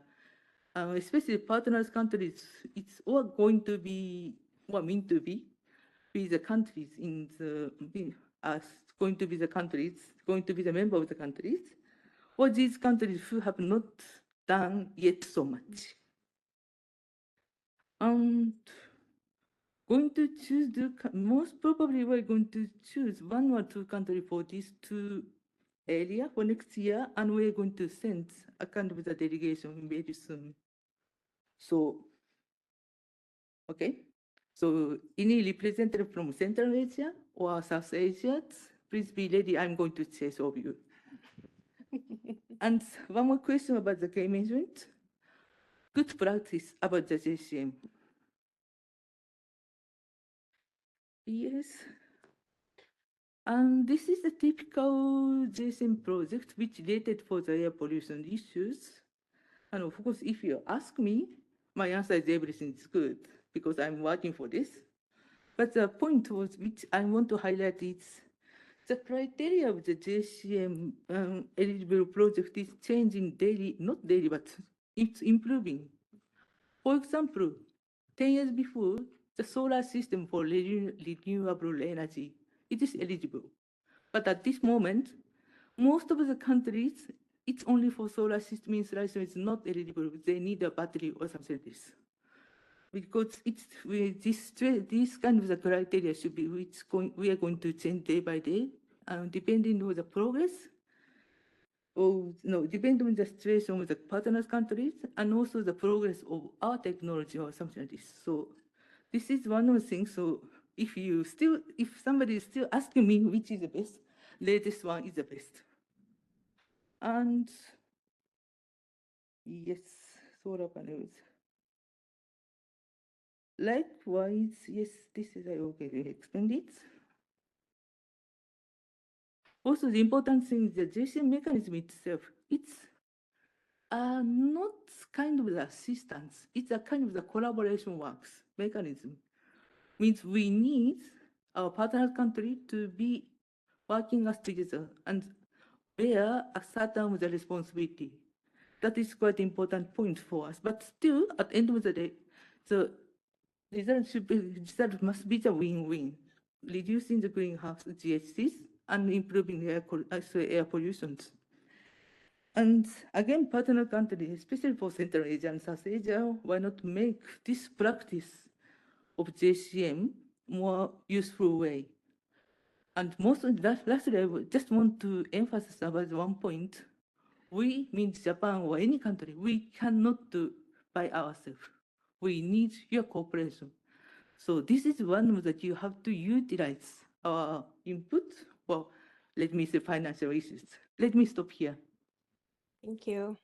especially partners countries. It's all going to be, or mean to be the countries in the, going to be the member of the countries, or these countries who have not done yet so much. And going to choose most probably we're going to choose 1 or 2 countries for these 2 areas for next year, and we're going to send a kind of the delegation very soon. So, okay. So any representative from Central Asia or South Asia, please be ready. I'm going to chase all of you. And one more question about the K management. Good practice about the JCM. Yes. And this is a typical JCM project which related for the air pollution issues. And of course, if you ask me, my answer is everything is good because I'm working for this. But the point was which I want to highlight is the criteria of the JCM eligible project is changing daily, not daily, but it's improving. For example, 10 years before, the solar system for renewable energy, it is eligible. But at this moment, most of the countries it's only for solar system installation, it's not eligible. They need a battery or something like this. Because this kind of the criteria should be we are going to change day by day, depending on the progress, or no, depending on the situation with the partners countries, and also the progress of our technology or something like this. So this is one of the things. So if somebody is still asking me which is the best, latest one is the best. And yes, solar panels. Likewise, yes, this is okay. We explained it. Also, the important thing is the JCM mechanism itself. It's not kind of the assistance. It's a kind of the collaboration works mechanism. Means we need our partner country to be working us together and bear a certain of the responsibility. That is quite important point for us. But still, at the end of the day, the result must be the win-win, reducing the greenhouse GHGs and improving air pollution. And again, partner countries, especially for Central Asia and South Asia, why not make this practice of JCM more useful way? And lastly, I just want to emphasize about one point. We, means Japan or any country, we cannot do by ourselves. We need your cooperation. So this is one that you have to utilize our input. Well, let me say financial issues. Let me stop here. Thank you.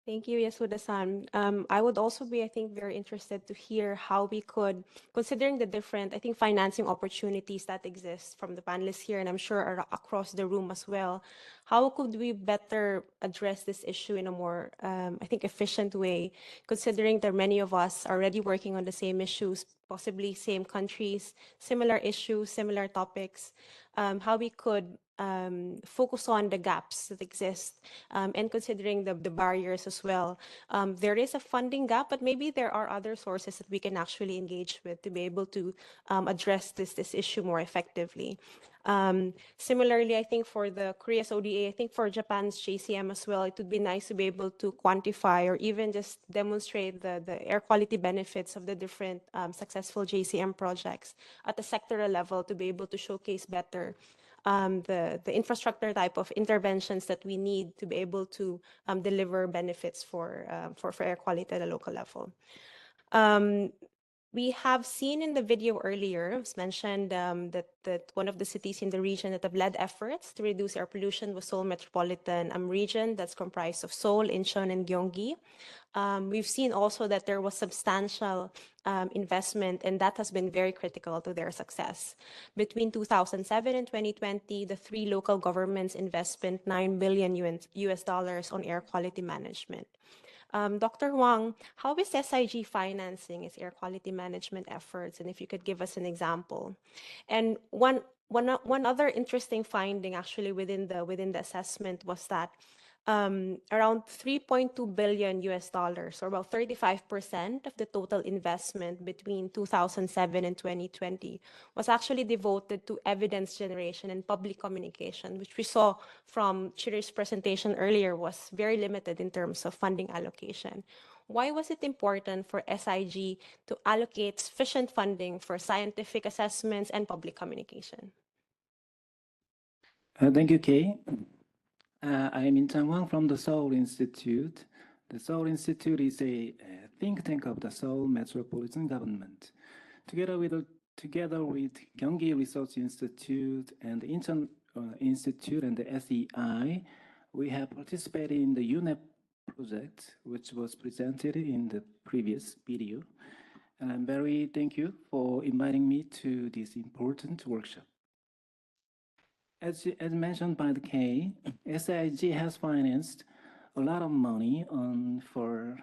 Thank you, Yasuda-san. I would also be, I think, very interested to hear how we could, considering the different, I think, financing opportunities that exist from the panelists here, and I'm sure are across the room as well, how could we better address this issue in a more, I think, efficient way, considering that many of us are already working on the same issues, possibly same countries, similar issues, similar topics, how we could focus on the gaps that exist and considering the barriers as well. There is a funding gap, but maybe there are other sources that we can actually engage with to be able to address this issue more effectively. Similarly, I think for the Korea's ODA, I think for Japan's JCM as well, it would be nice to be able to quantify or even just demonstrate the air quality benefits of the different successful JCM projects at the sectoral level to be able to showcase better the infrastructure type of interventions that we need to be able to deliver benefits for air quality at a local level. We have seen in the video earlier, it was mentioned that one of the cities in the region that have led efforts to reduce air pollution was Seoul metropolitan region that's comprised of Seoul, In-Chang, and Gyeonggi. We've seen also that there was substantial investment, and that has been very critical to their success. Between 2007 and 2020, the three local governments investment $9 billion on air quality management. Dr. Hwang, how is SIG financing its air quality management efforts? And if you could give us an example. And one other interesting finding actually within the assessment was that around $3.2 billion, or about 35% of the total investment between 2007 and 2020 was actually devoted to evidence generation and public communication, which we saw from Shirish's presentation earlier was very limited in terms of funding allocation. Why was it important for SIG to allocate sufficient funding for scientific assessments and public communication? Thank you, Kay. I'm In-Chang from the Seoul Institute. The Seoul Institute is a think tank of the Seoul Metropolitan Government. Together with Gyeonggi Research Institute and the In-Chang Institute and the SEI, we have participated in the UNEP project, which was presented in the previous video. And I'm very thank you for inviting me to this important workshop. As mentioned by the K, SIG has financed a lot of money for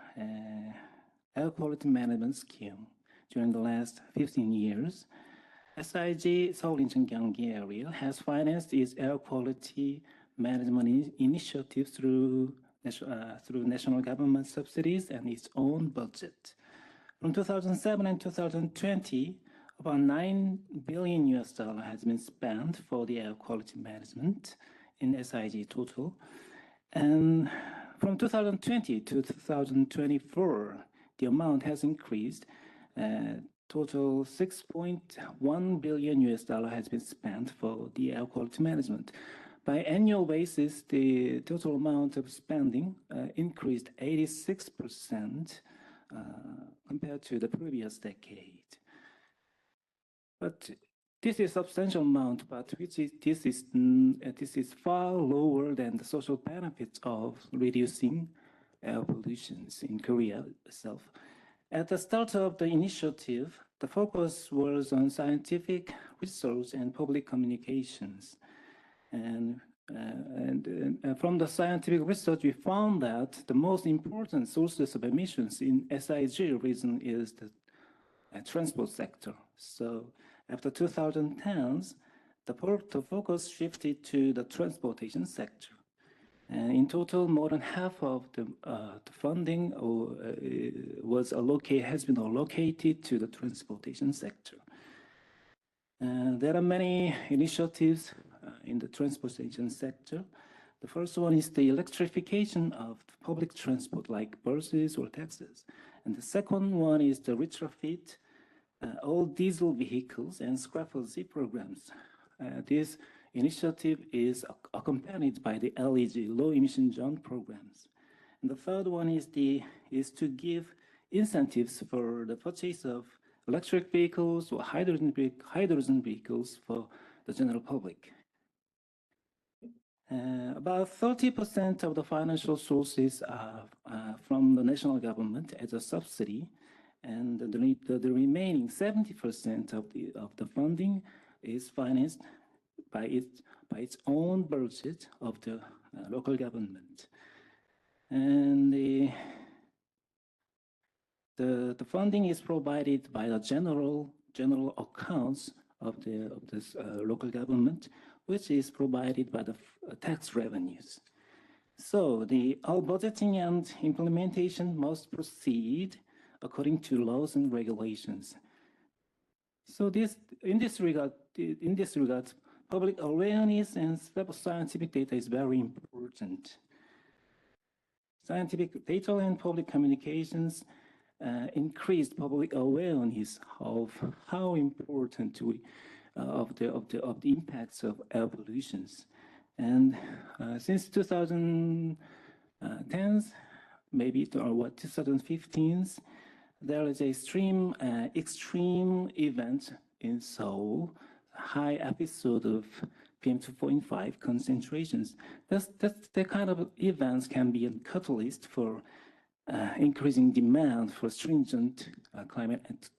air quality management scheme during the last 15 years. SIG Seoul In-Chang Gyeonggi area has financed its air quality management initiative through national government subsidies and its own budget. From 2007 and 2020, about 9 billion US dollar has been spent for the air quality management in SIG total. And from 2020 to 2024, the amount has increased. Total 6.1 billion US dollar has been spent for the air quality management. By annual basis, the total amount of spending increased 86% compared to the previous decade. But this is a substantial amount, but this is far lower than the social benefits of reducing air pollution in Korea itself. At the start of the initiative, the focus was on scientific research and public communications. And from the scientific research, we found that the most important sources of emissions in SIG region is the transport sector. So after 2010s, the focus shifted to the transportation sector. And in total, more than half of the funding has been allocated to the transportation sector. There are many initiatives in the transportation sector. The first one is the electrification of public transport like buses or taxis. And the second one is the retrofit all diesel vehicles and scrap-free programs. This initiative is accompanied by the LEG, low emission zone programs. And the third one is to give incentives for the purchase of electric vehicles or hydrogen vehicles for the general public. About 30% of the financial sources are from the national government as a subsidy, and the remaining 70% of the funding is financed by its own budget of the local government. And the funding is provided by the general accounts of this local government, which is provided by the tax revenues. So all budgeting and implementation must proceed according to laws and regulations. So in this regard, public awareness and scientific data is very important. Scientific data and public communications increased public awareness of how important of the impacts of air pollutions. And since 2010s, maybe or 2015s, there is a extreme event in Seoul, high episode of PM2.5 concentrations. That kind of events can be a catalyst for increasing demand for stringent climate and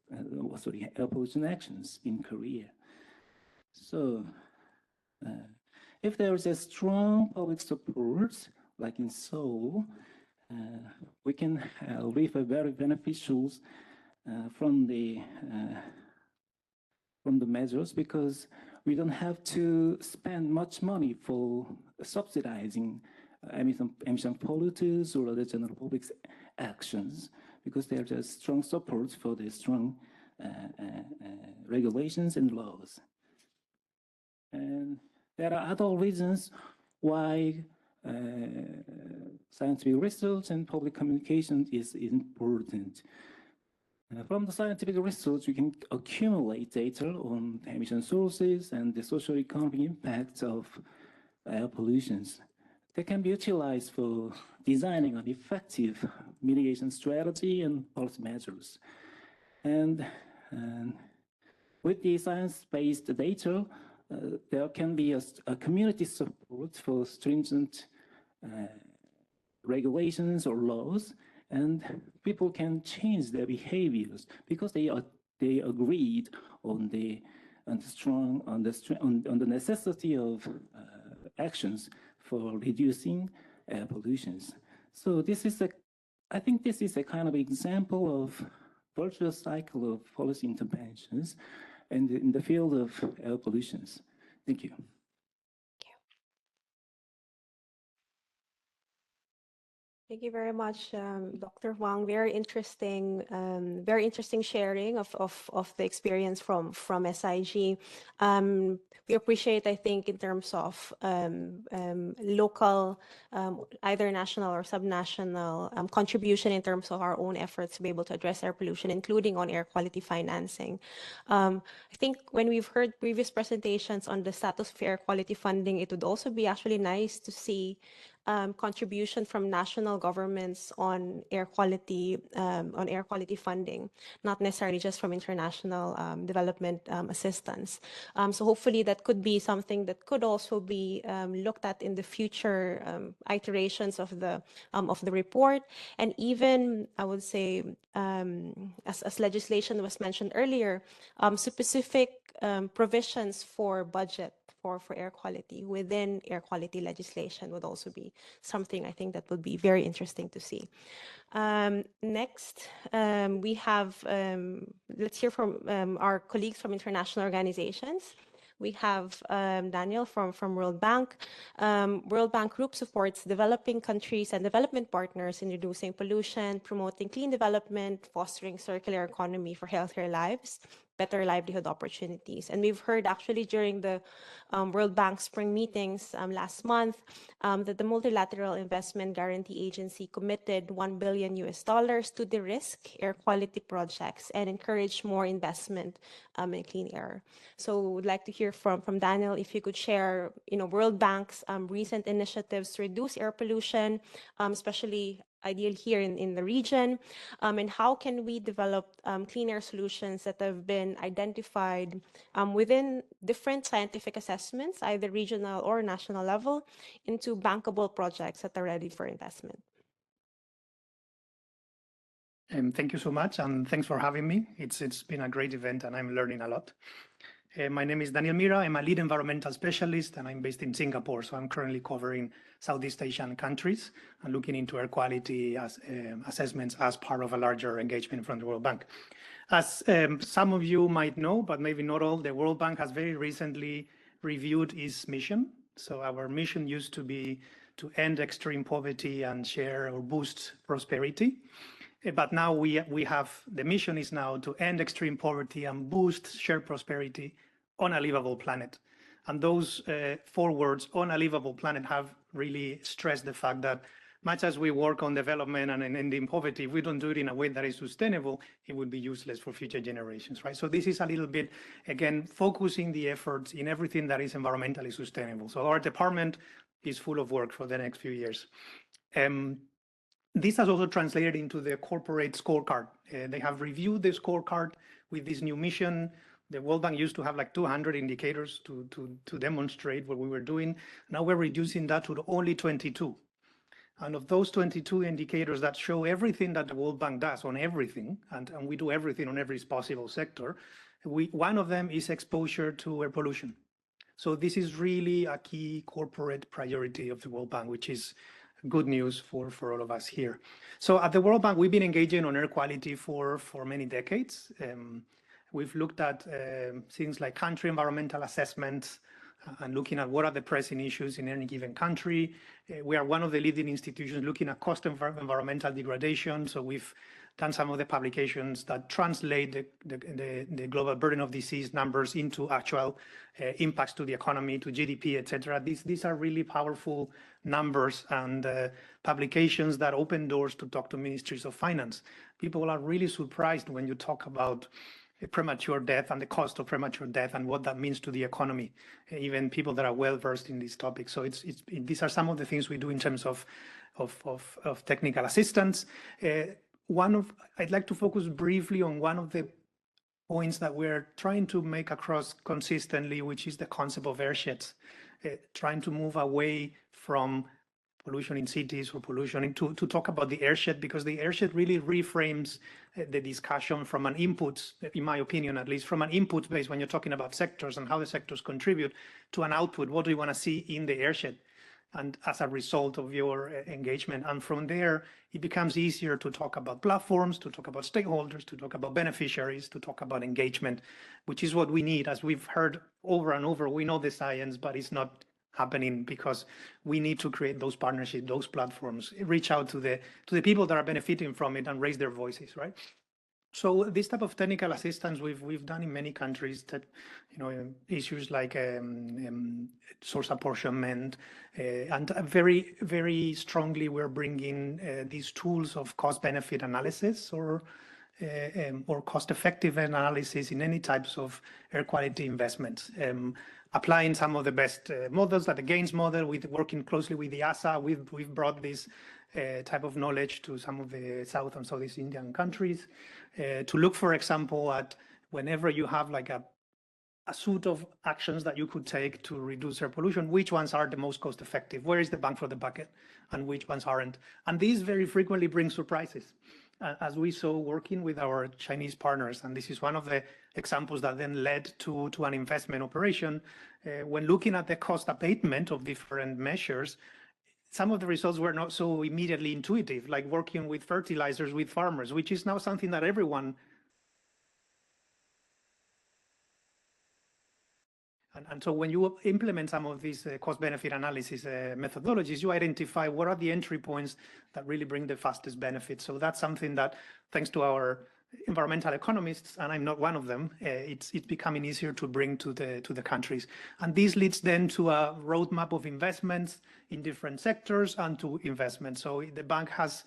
air pollution actions in Korea. So if there is a strong public support, like in Seoul, we can reap a very beneficial from the measures, because we don't have to spend much money for subsidizing emission polluters or other general public actions, because there's a strong support for the strong regulations and laws. And there are other reasons why scientific research and public communication is important. From the scientific research, we can accumulate data on emission sources and the socio-economic impacts of air pollutions. They can be utilized for designing an effective mitigation strategy and policy measures. And with the science-based data, there can be a community support for stringent regulations or laws, and people can change their behaviors because they agreed on the necessity of actions for reducing air pollutions. So I think this is a kind of example of virtuous cycle of policy interventions in the field of air pollutions. Thank you. Thank you very much, Dr. Hwang. Very interesting sharing of the experience from SIG. We appreciate, I think, in terms of local, either national or subnational contribution in terms of our own efforts to be able to address air pollution, including on air quality financing. I think when we've heard previous presentations on the status of air quality funding, it would also be actually nice to see contribution from national governments on air quality funding, not necessarily just from international development assistance. So hopefully that could be something that could also be looked at in the future iterations of the report, and even I would say as legislation was mentioned earlier, specific provisions for budget for air quality within air quality legislation would also be something I think that would be very interesting to see. Next, we have, let's hear from our colleagues from international organizations. We have Daniel from World Bank. World Bank Group supports developing countries and development partners in reducing pollution, promoting clean development, fostering circular economy for healthier lives, better livelihood opportunities. And we've heard actually during the World Bank spring meetings last month that the Multilateral Investment Guarantee Agency committed $1 billion to de-risk air quality projects and encourage more investment in clean air. So we'd like to hear from Daniel if you could share, World Bank's recent initiatives to reduce air pollution, especially ideal here in the region, and how can we develop clean air solutions that have been identified within different scientific assessments, either regional or national level, into bankable projects that are ready for investment. Thank you so much, and thanks for having me. It's been a great event, and I'm learning a lot. My name is Daniel Mira. I'm a lead environmental specialist, and I'm based in Singapore. So I'm currently covering Southeast Asian countries and looking into air quality assessments as part of a larger engagement from the World Bank. As some of you might know, but maybe not all, the World Bank has very recently reviewed its mission. So our mission used to be to end extreme poverty and share or boost prosperity. But now the mission is now to end extreme poverty and boost shared prosperity on a livable planet. And those 4 words, on a livable planet, have really stressed the fact that much as we work on development and ending poverty, if we don't do it in a way that is sustainable, it would be useless for future generations, right? So this is a little bit, again, focusing the efforts in everything that is environmentally sustainable. So our department is full of work for the next few years. This has also translated into the corporate scorecard. They have reviewed the scorecard with this new mission. The World Bank used to have like 200 indicators to demonstrate what we were doing. Now we're reducing that to only 22. And of those 22 indicators that show everything that the World Bank does on everything, and we do everything on every possible sector, one of them is exposure to air pollution. So this is really a key corporate priority of the World Bank, which is good news for all of us here. So at the World Bank, we've been engaging on air quality for many decades. We've looked at things like country environmental assessments and looking at what are the pressing issues in any given country. We are one of the leading institutions looking at cost of environmental degradation. So we've done some of the publications that translate the global burden of disease numbers into actual impacts to the economy, to GDP, etc. These are really powerful numbers and publications that open doors to talk to ministries of finance. People are really surprised when you talk about premature death and the cost of premature death and what that means to the economy, even people that are well versed in this topic. So these are some of the things we do in terms of technical assistance. I'd like to focus briefly on one of the points that we're trying to make across consistently, which is the concept of airsheds, trying to move away from pollution in cities or pollution to talk about the airshed, because the airshed really reframes the discussion from an input, in my opinion, at least from an input base when you're talking about sectors and how the sectors contribute, to an output. What do you want to see in the airshed? And as a result of your engagement. And from there, it becomes easier to talk about platforms, to talk about stakeholders, to talk about beneficiaries, to talk about engagement, which is what we need. As we've heard over and over, we know the science, but it's not happening, because we need to create those partnerships, those platforms, reach out to the people that are benefiting from it and raise their voices, right? So this type of technical assistance we've done in many countries, that issues like source apportionment, and very strongly we're bringing these tools of cost benefit analysis or cost-effective analysis in any types of air quality investments. Applying some of the best models, like the GAINS model, with working closely with the EASA, we've brought this type of knowledge to some of the South and Southeast Asian countries to look, for example, at whenever you have like a suite of actions that you could take to reduce air pollution, which ones are the most cost effective, where is the bang for the bucket, and which ones aren't. And these very frequently bring surprises, as we saw working with our Chinese partners. And this is one of the examples that then led to an investment operation. When looking at the cost abatement of different measures, some of the results were not so immediately intuitive, like working with fertilizers with farmers, which is now something that everyone. And so when you implement some of these cost-benefit analysis methodologies, you identify what are the entry points that really bring the fastest benefits. So that's something that, thanks to our environmental economists, and I'm not one of them, it's becoming easier to bring to the countries. And this leads then to a roadmap of investments in different sectors and to investments. So the bank has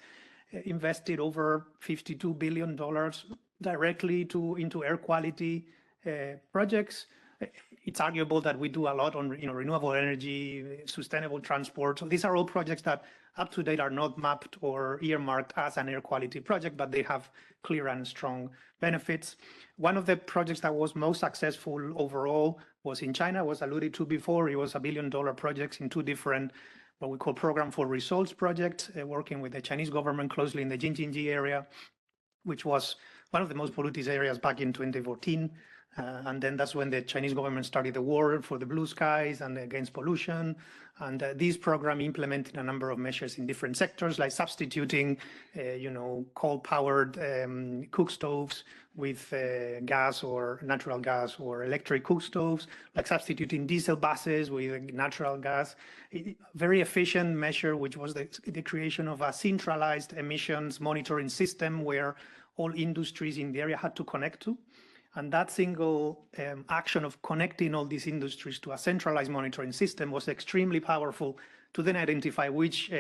invested over $52 billion directly into air quality projects. It's arguable that we do a lot on renewable energy, sustainable transport. So these are all projects that up to date are not mapped or earmarked as an air quality project, but they have clear and strong benefits. One of the projects that was most successful overall was in China, was alluded to before. It was $1 billion projects in two different, what we call program for results projects, working with the Chinese government closely in the Jingjinji area, which was one of the most polluted areas back in 2014. And then that's when the Chinese government started the war for the blue skies and against pollution. And this program implemented a number of measures in different sectors, like substituting, coal-powered cook stoves with gas or natural gas or electric cook stoves, like substituting diesel buses with natural gas. Very efficient measure, which was the creation of a centralized emissions monitoring system where all industries in the area had to connect to. And that single action of connecting all these industries to a centralized monitoring system was extremely powerful to then identify which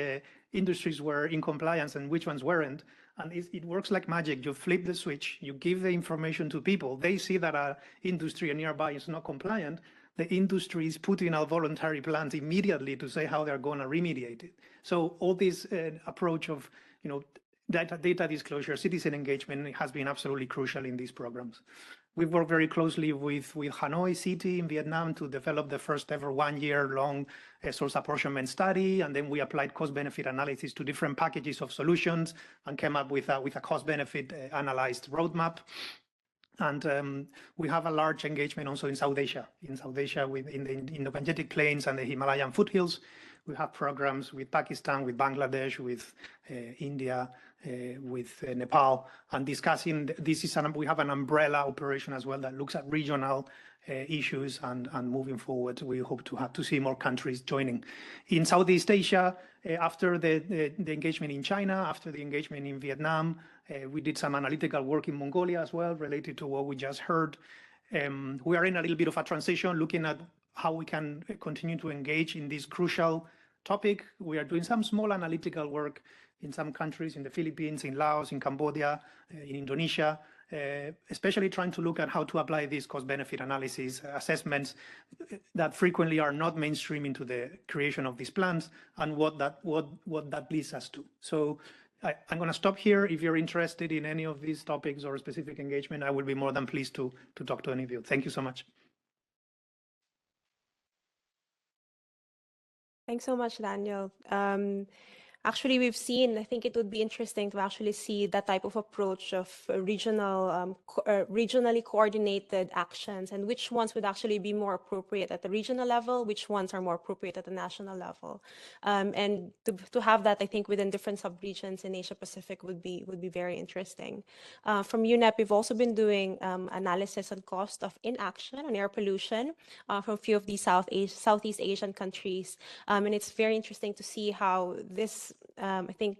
industries were in compliance and which ones weren't. And it works like magic. You flip the switch, you give the information to people. They see that an industry nearby is not compliant. The industry is putting out voluntary plans immediately to say how they're going to remediate it. So all this approach of, data disclosure, citizen engagement has been absolutely crucial in these programs. We've worked very closely with Hanoi City in Vietnam to develop the first ever 1 year long source apportionment study. And then we applied cost benefit analysis to different packages of solutions and came up with a cost benefit analyzed roadmap. And we have a large engagement also in South Asia. In the Gangetic Plains and the Himalayan foothills, we have programs with Pakistan, with Bangladesh, with India, with Nepal, and discussing this. We have an umbrella operation as well that looks at regional issues, and moving forward, we hope to see more countries joining. In Southeast Asia, after the engagement in China, after the engagement in Vietnam, we did some analytical work in Mongolia as well, related to what we just heard. We are in a little bit of a transition, looking at how we can continue to engage in this crucial topic. We are doing some small analytical work in some countries, in the Philippines, in Laos, in Cambodia, in Indonesia, especially trying to look at how to apply these cost-benefit analysis assessments that frequently are not mainstream into the creation of these plans, and what that leads us to. So I'm going to stop here. If you're interested in any of these topics or specific engagement, I will be more than pleased to talk to any of you. Thank you so much. Thanks so much, Daniel. Actually, we've seen, I think it would be interesting to actually see that type of approach of regionally coordinated actions and which ones would actually be more appropriate at the regional level, which ones are more appropriate at the national level. And to have that, I think, within different sub-regions in Asia Pacific would be very interesting. From UNEP, we've also been doing analysis on cost of inaction on air pollution from a few of these Southeast Asian countries. And it's very interesting to see how this, I think,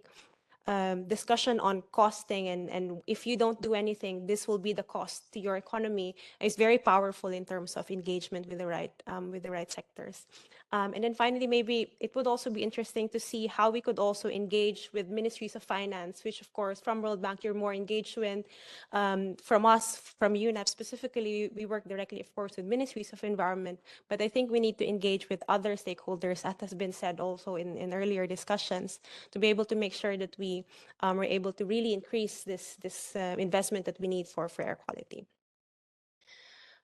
discussion on costing and if you don't do anything, this will be the cost to your economy is very powerful in terms of engagement with the right sectors. And then finally, maybe it would also be interesting to see how we could also engage with ministries of finance, which of course from World Bank you're more engaged with. From us, from UNEP specifically, we work directly, of course, with ministries of environment, but I think we need to engage with other stakeholders, as has been said also in earlier discussions, to be able to make sure that we are able to really increase this investment that we need for air quality.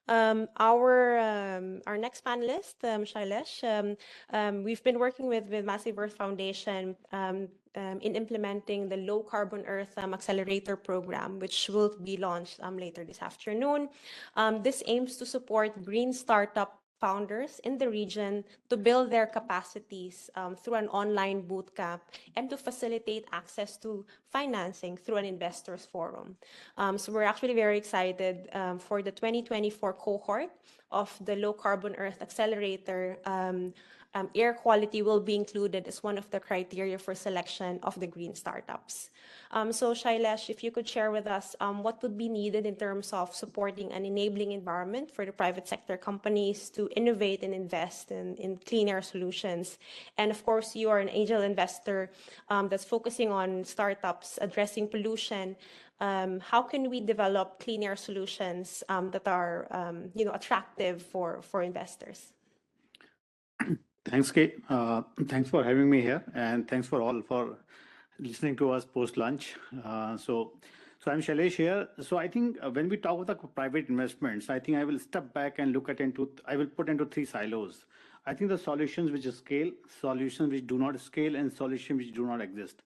Our next panelist, Shailesh, we've been working with Massive Earth Foundation in implementing the Low Carbon Earth Accelerator Program, which will be launched later this afternoon. This aims to support green startup founders in the region to build their capacities through an online bootcamp and to facilitate access to financing through an investors forum. So we're actually very excited for the 2024 cohort of the Low Carbon Earth Accelerator. Air quality will be included as one of the criteria for selection of the green startups. So Shailesh, if you could share with us what would be needed in terms of supporting an enabling environment for the private sector companies to innovate and invest in clean air solutions. And of course, you are an angel investor that's focusing on startups addressing pollution. How can we develop clean air solutions that are attractive for investors? Thanks, Kate. Thanks for having me here, and thanks for all for listening to us post lunch. So I'm Shailesh here. So I think when we talk about the private investments, I think I will step back and look at I will put into three silos. I think the solutions which scale, solutions which do not scale, and solutions which do not exist.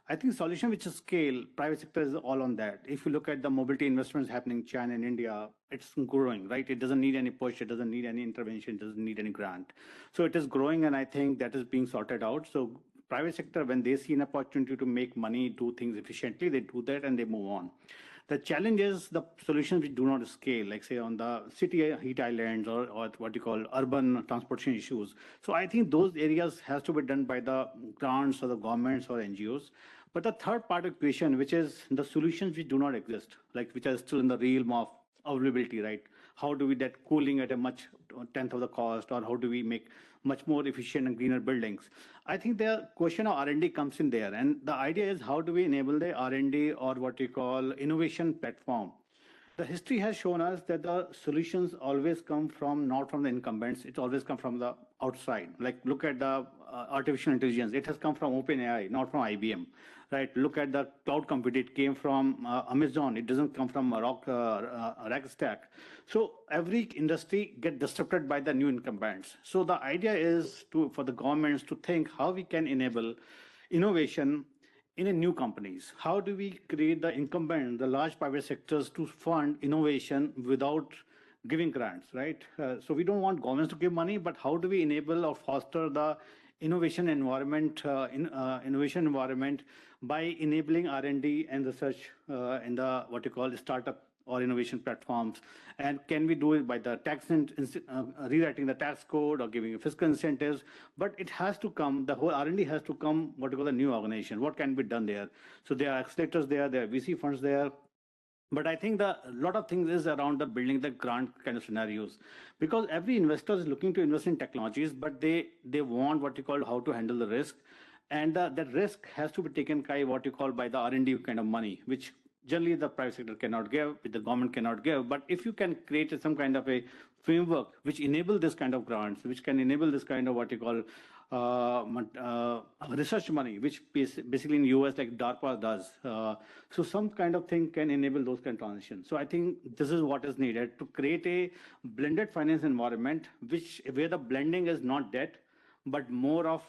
I think solution which is scale, private sector is all on that. If you look at the mobility investments happening in China and India, it's growing, right? It doesn't need any push, it doesn't need any intervention, it doesn't need any grant. So it is growing, and I think that is being sorted out. So private sector, when they see an opportunity to make money, do things efficiently, they do that and they move on. The challenge is the solutions which do not scale, like say on the city heat islands or what you call urban transportation issues. So I think those areas has to be done by the grants or the governments or NGOs. But the third part of the equation, which is the solutions which do not exist, like which are still in the realm of availability, right? How do we that cooling at a much tenth of the cost, or how do we make much more efficient and greener buildings? I think the question of R&D comes in there, and the idea is how do we enable the R&D or what we call innovation platform. The history has shown us that the solutions always come from not from the incumbents, it always comes from the outside. Like look at the artificial intelligence, it has come from OpenAI, not from IBM. Right, look at the cloud computing, it came from Amazon, it doesn't come from a rack stack. So every industry gets disrupted by the new incumbents. So the idea is for the governments to think how we can enable innovation in a new companies. How do we create the incumbent, the large private sectors to fund innovation without giving grants, right? So we don't want governments to give money, but how do we enable or foster the innovation environment, by enabling R&D and research in the what you call startup or innovation platforms? And can we do it by the tax rewriting the tax code or giving fiscal incentives? But it has to come, the whole R&D has to come what you call a new organization. What can be done there? So there are accelerators there are VC funds there. But I think a lot of things is around the building the grant kind of scenarios, because every investor is looking to invest in technologies, but they want what you call how to handle the risk. And that risk has to be taken by what you call by the R&D kind of money, which generally the private sector cannot give, the government cannot give. But if you can create some kind of a framework which enable this kind of grants, which can enable this kind of what you call research money, which basically in US like DARPA does. So some kind of thing can enable those kind of transitions. So I think this is what is needed to create a blended finance environment, where the blending is not debt, but more of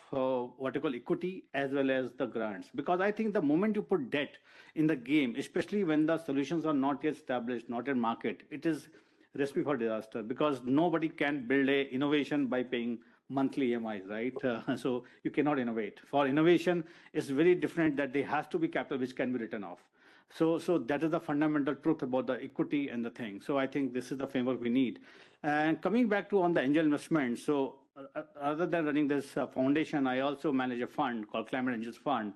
what you call equity as well as the grants. Because I think the moment you put debt in the game, especially when the solutions are not yet established, not yet market, it is recipe for disaster, because nobody can build a innovation by paying monthly EMIs, right? So you cannot innovate. For innovation, it's very different that there has to be capital which can be written off. So that is the fundamental truth about the equity and the thing. So I think this is the framework we need. And coming back to on the angel investment, so other than running this foundation, I also manage a fund called Climate Angels Fund.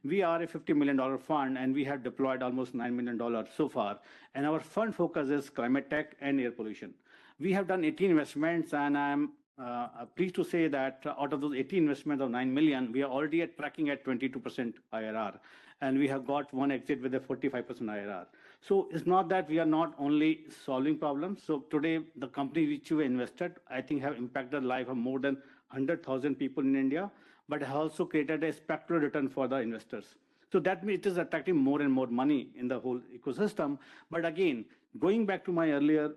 We are a $50 million fund, and we have deployed almost $9 million so far. And our fund focus is climate tech and air pollution. We have done 18 investments, and I'm pleased to say that out of those 18 investments of 9 million, we are already tracking at 22% IRR. And we have got one exit with a 45% IRR. So it's not that we are not only solving problems. So today, the company which you invested, I think have impacted the life of more than 100,000 people in India, but have also created a spectral return for the investors. So that means it is attracting more and more money in the whole ecosystem. But again, going back to my earlier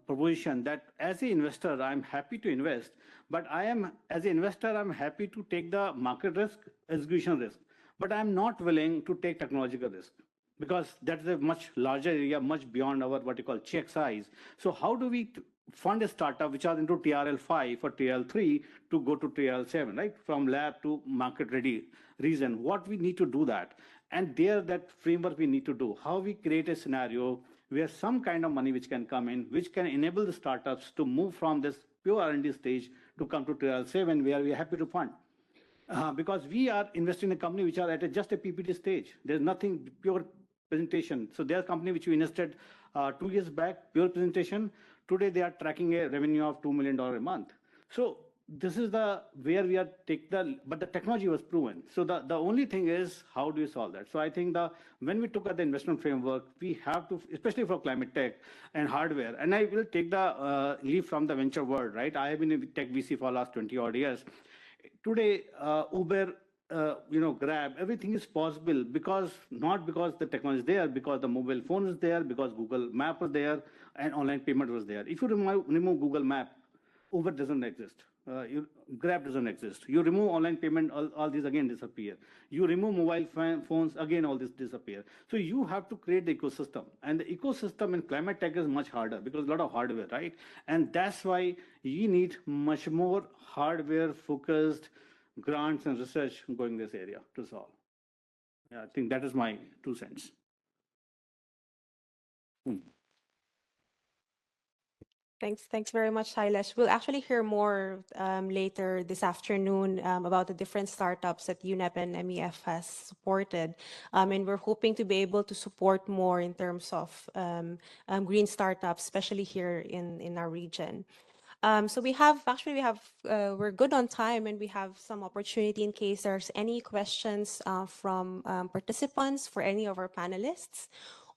proposition that as an investor, I'm happy to invest, but as an investor, I'm happy to take the market risk, execution risk, but I'm not willing to take technological risk, because that's a much larger area, much beyond our what you call check size. So how do we fund a startup which are into TRL5 or TRL3 to go to TRL7, right? From lab to market ready reason. What we need to do that. And there, that framework we need to do. How we create a scenario where some kind of money which can come in, which can enable the startups to move from this pure R&D stage to come to TRL7, where we are happy to fund. Because we are investing in a company which are at just a PPT stage. There's nothing pure presentation. So there's a company which we invested 2 years back, pure presentation. Today they are tracking a revenue of $2 million a month. So this is the where we are but the technology was proven. So the only thing is how do you solve that? So I think when we took at the investment framework, we have to, especially for climate tech and hardware, and I will take the leave from the venture world, right? I have been in tech VC for the last 20 odd years. Today, Uber, Grab, everything is possible not because the technology is there, because the mobile phone is there, because Google Map was there, and online payment was there. If you remove Google Map, Uber doesn't exist. Grab doesn't exist. You remove online payment, all these again disappear. You remove mobile phones, again all this disappear. So you have to create the ecosystem. And the ecosystem in climate tech is much harder because a lot of hardware, right? And that's why you need much more hardware-focused grants and research going this area to solve. Yeah, I think that is my 2 cents. Thanks very much, Shailesh. We'll actually hear more later this afternoon about the different startups that UNEP and MEF has supported. And we're hoping to be able to support more in terms of green startups, especially here in our region. So we're good on time, and we have some opportunity in case there's any questions from participants for any of our panelists.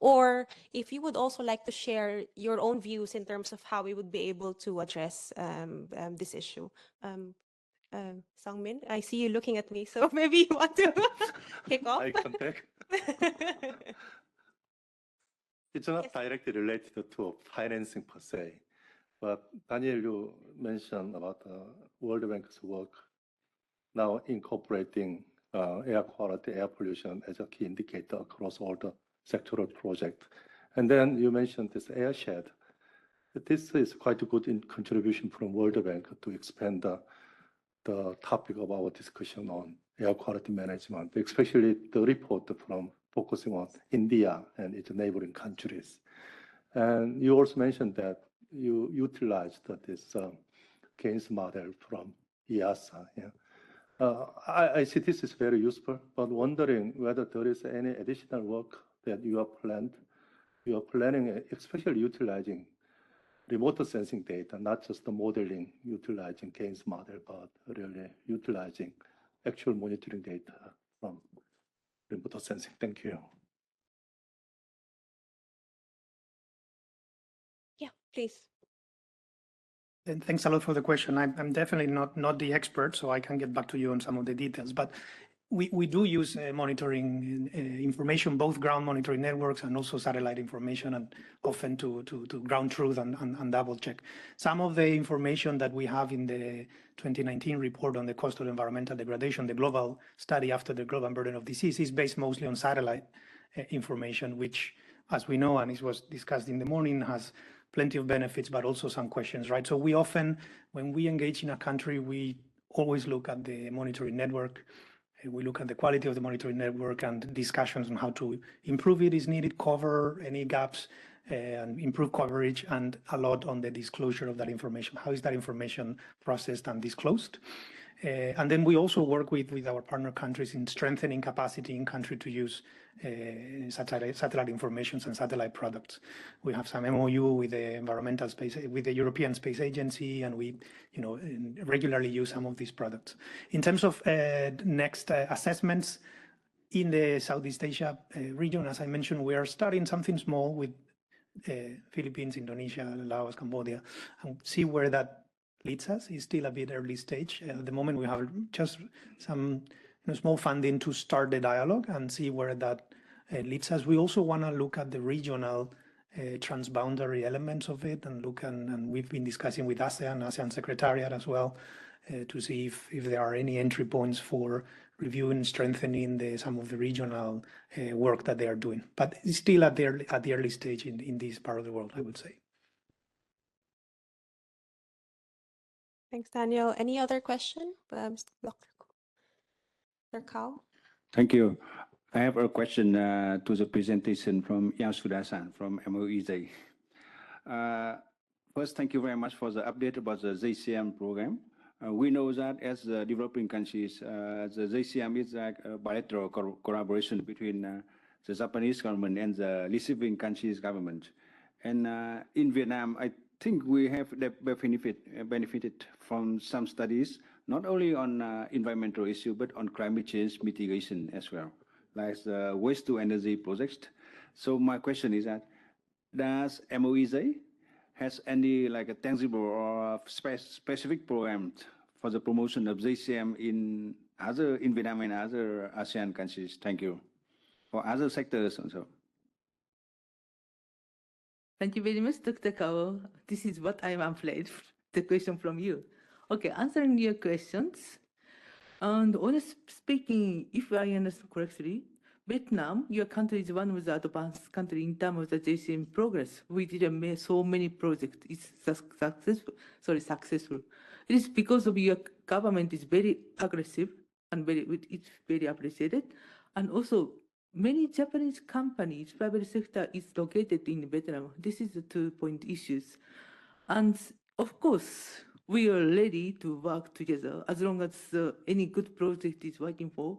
Or if you would also like to share your own views in terms of how we would be able to address this issue. Sangmin, I see you looking at me, so maybe you want to kick off. Eye contact. It's not directly related to financing per se, but Daniel, you mentioned about the World Bank's work now incorporating air quality, air pollution as a key indicator across all the sectoral project. And then you mentioned this airshed. This is quite a good contribution from World Bank to expand the topic of our discussion on air quality management, especially the report from focusing on India and its neighboring countries. And you also mentioned that you utilized this gains model from EASA. Yeah. I see this is very useful, but wondering whether there is any additional work that you are planning, especially utilizing remote sensing data, not just the modeling utilizing gains model, but really utilizing actual monitoring data from remote sensing. Thank you. Yeah, please. And thanks a lot for the question. I'm definitely not the expert, so I can get back to you on some of the details. But we do use monitoring information, both ground monitoring networks and also satellite information, and often to ground truth and double check. Some of the information that we have in the 2019 report on the cost of environmental degradation, the global study after the global burden of disease, is based mostly on satellite information, which, as we know, and it was discussed in the morning, has plenty of benefits, but also some questions, right? So we often, when we engage in a country, we always look at the monitoring network. We look at the quality of the monitoring network, and discussions on how to improve it is needed, cover any gaps, and improve coverage, and a lot on the disclosure of that information. How is that information processed and disclosed? And then we also work with our partner countries in strengthening capacity in country to use satellite information and satellite products. We have some MOU with the environmental space, with the European Space Agency, and we, regularly use some of these products. In terms of next assessments in the Southeast Asia region, as I mentioned, we are starting something small with Philippines, Indonesia, Laos, Cambodia, and see where that leads us. Is still a bit early stage. At the moment, we have just some small funding to start the dialogue and see where that leads us. We also want to look at the regional transboundary elements of it, and and we've been discussing with ASEAN Secretariat as well, to see if there are any entry points for reviewing and strengthening some of the regional work that they are doing. But it's still at the early stage in this part of the world, I would say. Thanks, Daniel. Any other question? Dr. Kao? Thank you. I have a question to the presentation from Yasuda-san from MOEJ. First, thank you very much for the update about the JCM program. We know that as the developing countries, the JCM is like a bilateral collaboration between the Japanese government and the receiving country's government. And in Vietnam, I think we have benefited from some studies, not only on environmental issue, but on climate change mitigation as well, like the waste to energy project. So my question is that, does MOEJ has any like a tangible or specific program for the promotion of JCM in Vietnam and other ASEAN countries? Thank you. For other sectors also. Thank you very much, Dr. Kao. This is what I'm afraid, the question from you. Okay, answering your questions. And honestly speaking, if I understand correctly, Vietnam, your country is one of the advanced countries in terms of the JCM progress. We did so many projects. It's successful. It is because of your government is very aggressive and it's very appreciated. And also, many Japanese companies, private sector is located in Vietnam. This is the 2-point issues. And of course, we are ready to work together as long as any good project is working for.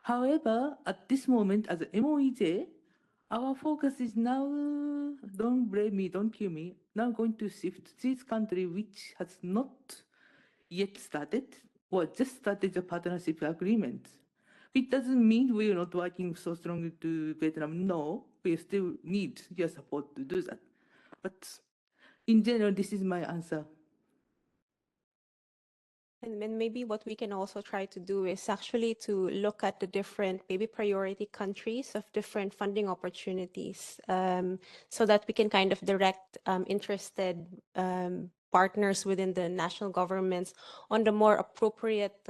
However, at this moment, as a MOEJ, our focus is now, don't blame me, don't kill me, now going to shift to this country which has not yet started or just started the partnership agreement. It doesn't mean we are not working so strongly to Vietnam. No, we still need your support to do that. But in general, this is my answer. And then maybe what we can also try to do is actually to look at the different maybe priority countries of different funding opportunities, so that we can kind of direct interested partners within the national governments on the more appropriate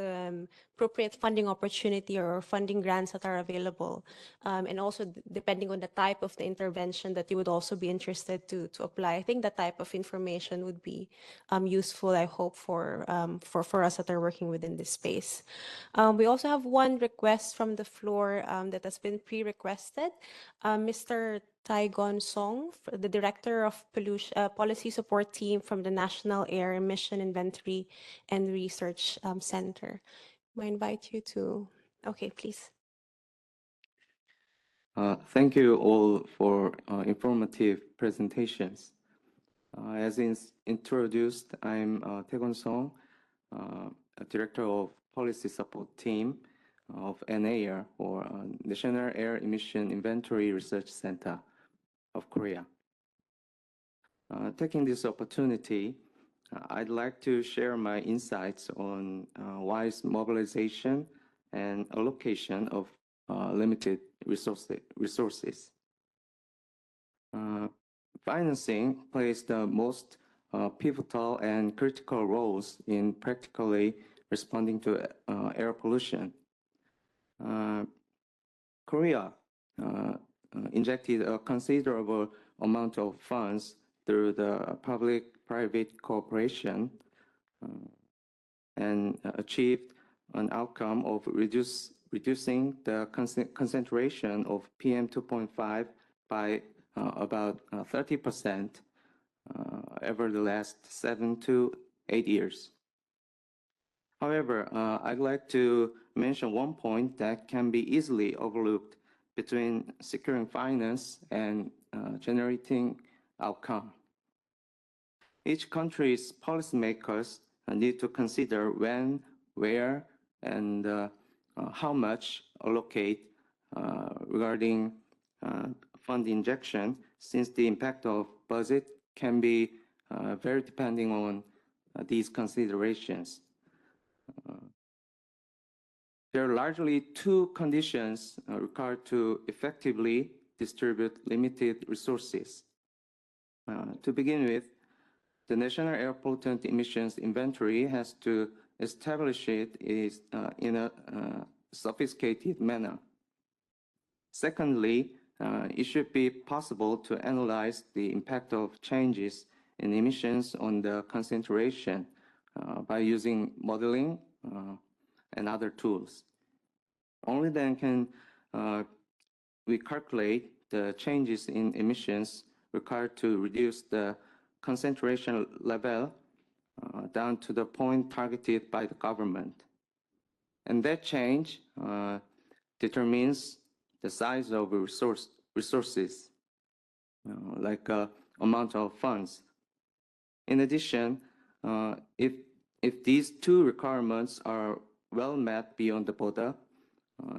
funding opportunity or funding grants that are available, and also depending on the type of the intervention that you would also be interested to apply. I think that type of information would be useful, I hope, for us that are working within this space. We also have one request from the floor that has been pre-requested. Mr. Taigon Song, the Director of Policy Support Team from the National Air Emission Inventory and Research Center. I invite you to, okay, please. Thank you all for informative presentations. As introduced, I'm Taegon Song, Director of Policy Support Team of NAR, or National Air Emission Inventory Research Center of Korea. Taking this opportunity, I'd like to share my insights on wise mobilization and allocation of limited resources. Financing plays the most pivotal and critical roles in practically responding to air pollution. Korea injected a considerable amount of funds through the public-private cooperation and achieved an outcome of reducing the concentration of PM 2.5 by about 30% over the last 7 to 8 years. However, I'd like to mention one point that can be easily overlooked between securing finance and generating outcome. Each country's policymakers need to consider when, where, and how much allocate regarding fund injection, since the impact of budget can be very depending on these considerations. There are largely two conditions required to effectively distribute limited resources. To begin with, the National Air Pollutant Emissions Inventory has to establish it in a sophisticated manner. Secondly, it should be possible to analyze the impact of changes in emissions on the concentration by using modeling and other tools. Only then can we calculate the changes in emissions required to reduce the concentration level down to the point targeted by the government. And that change determines the size of resources, like amount of funds. In addition, if these two requirements are well met beyond the border,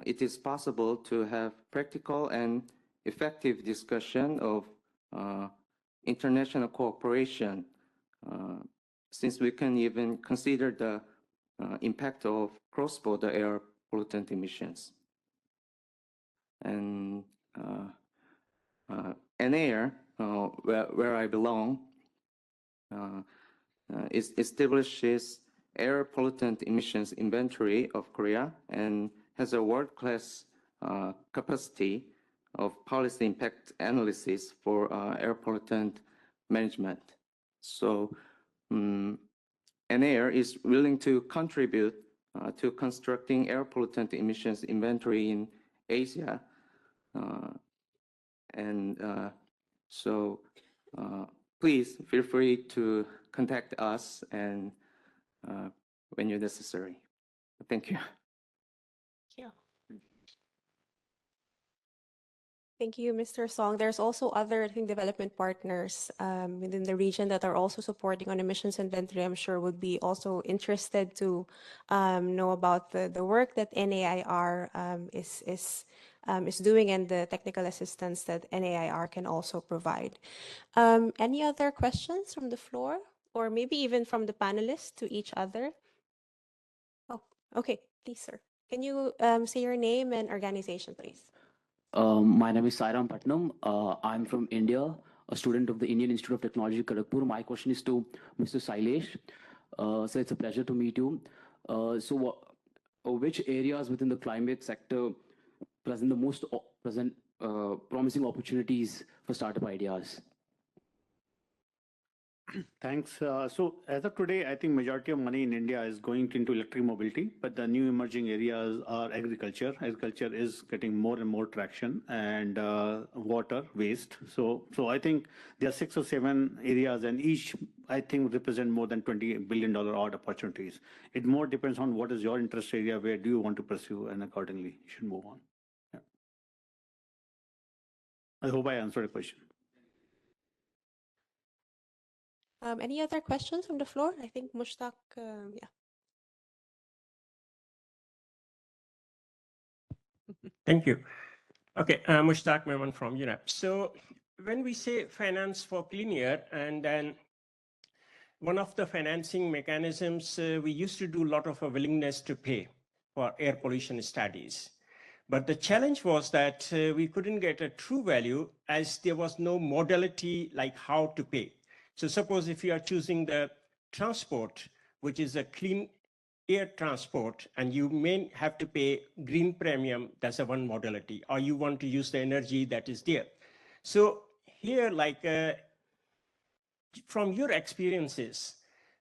it is possible to have practical and effective discussion of international cooperation, since we can even consider the impact of cross-border air pollutant emissions. And EANET, where I belong, establishes air pollutant emissions inventory of Korea and has a world-class capacity of policy impact analysis for air pollutant management. So EANET is willing to contribute to constructing air pollutant emissions inventory in Asia. So please feel free to contact us and when you're necessary. Thank you. Thank you, Mr. Song. There's also other, I think, development partners within the region that are also supporting on emissions inventory. I'm sure would be also interested to know about the work that NAIR is doing and the technical assistance that NAIR can also provide. Any other questions from the floor, or maybe even from the panelists to each other? Oh, okay, please, sir. Can you say your name and organization, please? My name is Sairam Patnam. I'm from India, a student of the Indian Institute of Technology, Kharagpur. My question is to Mr. Shailesh. So it's a pleasure to meet you. Which areas within the climate sector present the most promising opportunities for startup ideas? Thanks. So as of today, I think majority of money in India is going into electric mobility, but the new emerging areas are agriculture. Agriculture is getting more and more traction, and water, waste. So I think there are 6 or 7 areas, and each, I think, represent more than $20 billion odd opportunities. It more depends on what is your interest area, where do you want to pursue, and accordingly, you should move on. Yeah. I hope I answered the question. Any other questions from the floor? I think Mushtaq, yeah. Thank you. Okay, Mushtaq Memon from UNEP. So when we say finance for clean air, and then one of the financing mechanisms, we used to do a lot of a willingness to pay. for air pollution studies. But the challenge was that we couldn't get a true value as there was no modality like how to pay. So suppose if you are choosing the transport, which is a clean air transport, and you may have to pay green premium, that's a one modality, or you want to use the energy that is there. So here, like from your experiences,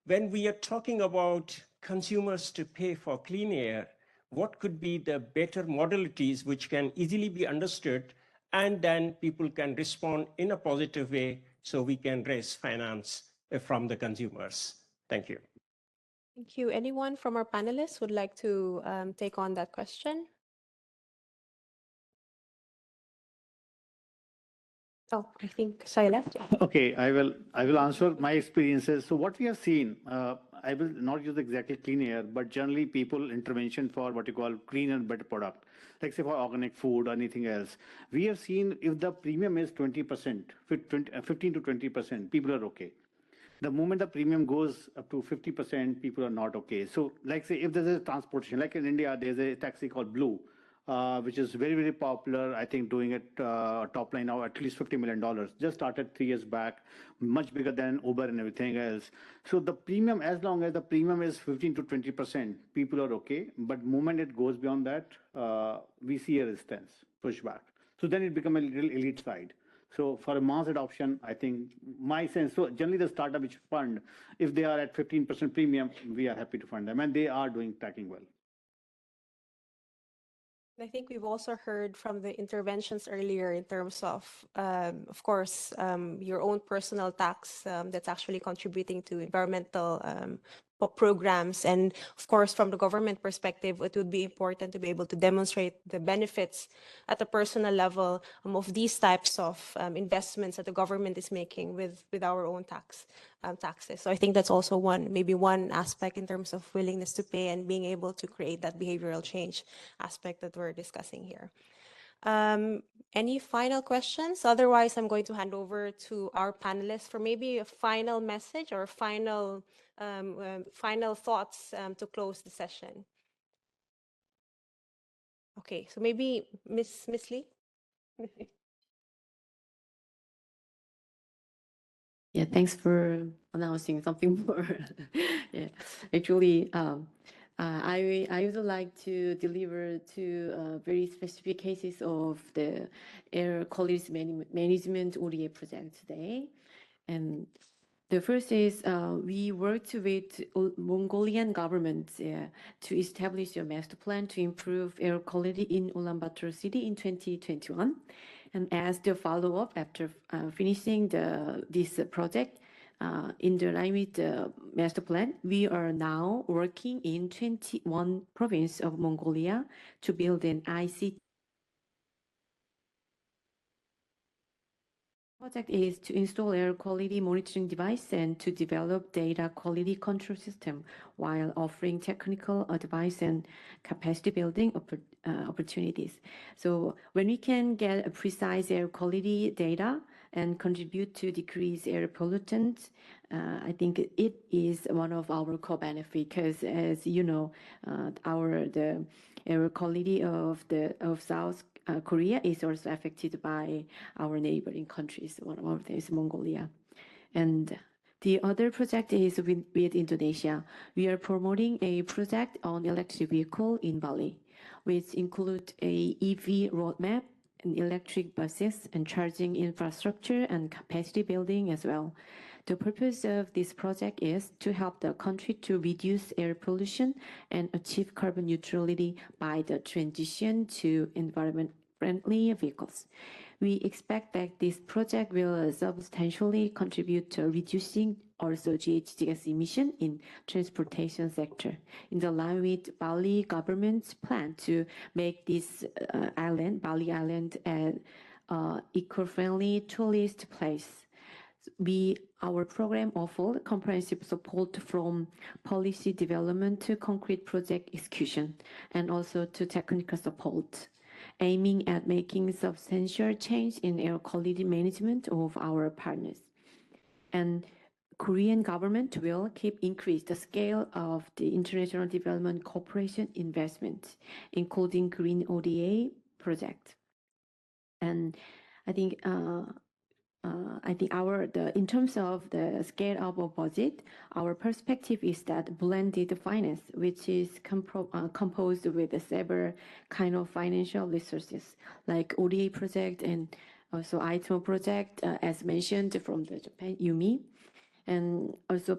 when we are talking about consumers to pay for clean air, what could be the better modalities which can easily be understood, and then people can respond in a positive way so we can raise finance from the consumers? Thank you. Thank you. Anyone from our panelists would like to take on that question? Oh, I think Shailesh. Okay, I will answer my experiences. So what we have seen, I will not use exactly clean air, but generally people intervention for what you call clean and better product, like say for organic food or anything else. We have seen if the premium is 20%, 15 to 20%, people are okay. The moment the premium goes up to 50%, people are not okay. So like say if there's a transportation, like in India, there's a taxi called Blue, which is very, very popular. I think doing it top line now at least $50 million. Just started 3 years back, much bigger than Uber and everything else. So the premium, as long as the premium is 15 to 20%, people are okay. But moment it goes beyond that, we see a resistance, pushback. So then it becomes a little elite side. So for a mass adoption, I think my sense, so generally the startup which fund, if they are at 15% premium, we are happy to fund them, and they are doing tracking well. I think we've also heard from the interventions earlier in terms of course, your own personal tax that's actually contributing to environmental programs. And of course, from the government perspective, it would be important to be able to demonstrate the benefits at the personal level of these types of investments that the government is making with our own taxes. So I think that's also maybe one aspect in terms of willingness to pay and being able to create that behavioral change aspect that we're discussing here. Any final questions? Otherwise, I'm going to hand over to our panelists for maybe a final message or final thoughts to close the session. Okay, so maybe Miss Lee. Yeah, thanks for announcing something more. Yeah, actually, I would like to deliver two very specific cases of the air quality management ODA project today. And the first is we worked with Mongolian government to establish a master plan to improve air quality in Ulaanbaatar city in 2021. And as the follow-up after finishing this project, in the line with the master plan, we are now working in 21 provinces of Mongolia to build an ICT. Project is to install air quality monitoring device and to develop data quality control system while offering technical advice and capacity building opportunities. So when we can get a precise air quality data and contribute to decrease air pollutants, I think it is one of our core benefits because, as you know, the air quality of South Korea is also affected by our neighboring countries. One of them is Mongolia. And the other project is with Indonesia. We are promoting a project on electric vehicle in Bali, which include a EV roadmap and electric buses and charging infrastructure and capacity building as well. The purpose of this project is to help the country to reduce air pollution and achieve carbon neutrality by the transition to environment-friendly vehicles. We expect that this project will substantially contribute to reducing also GHG gas emission in transportation sector, in the line with Bali government's plan to make this Bali Island, an eco-friendly tourist place. Our program offers comprehensive support from policy development to concrete project execution and also to technical support, aiming at making substantial change in air quality management of our partners. And Korean government will keep increase the scale of the international development cooperation investment, including Green ODA project. And I think in terms of the scale of a budget, our perspective is that blended finance, which is composed with several kind of financial resources like ODA project and also ITO project, as mentioned from the Japan Yumi, and also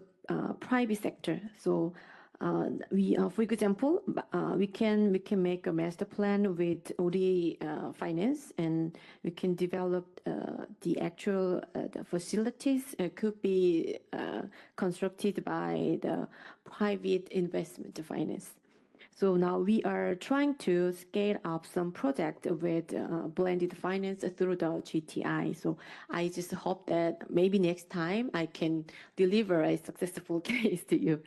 private sector. So for example, we can make a master plan with ODA finance, and we can develop the actual the facilities could be constructed by the private investment finance. So now we are trying to scale up some project with blended finance through the GTI. So I just hope that maybe next time I can deliver a successful case to you.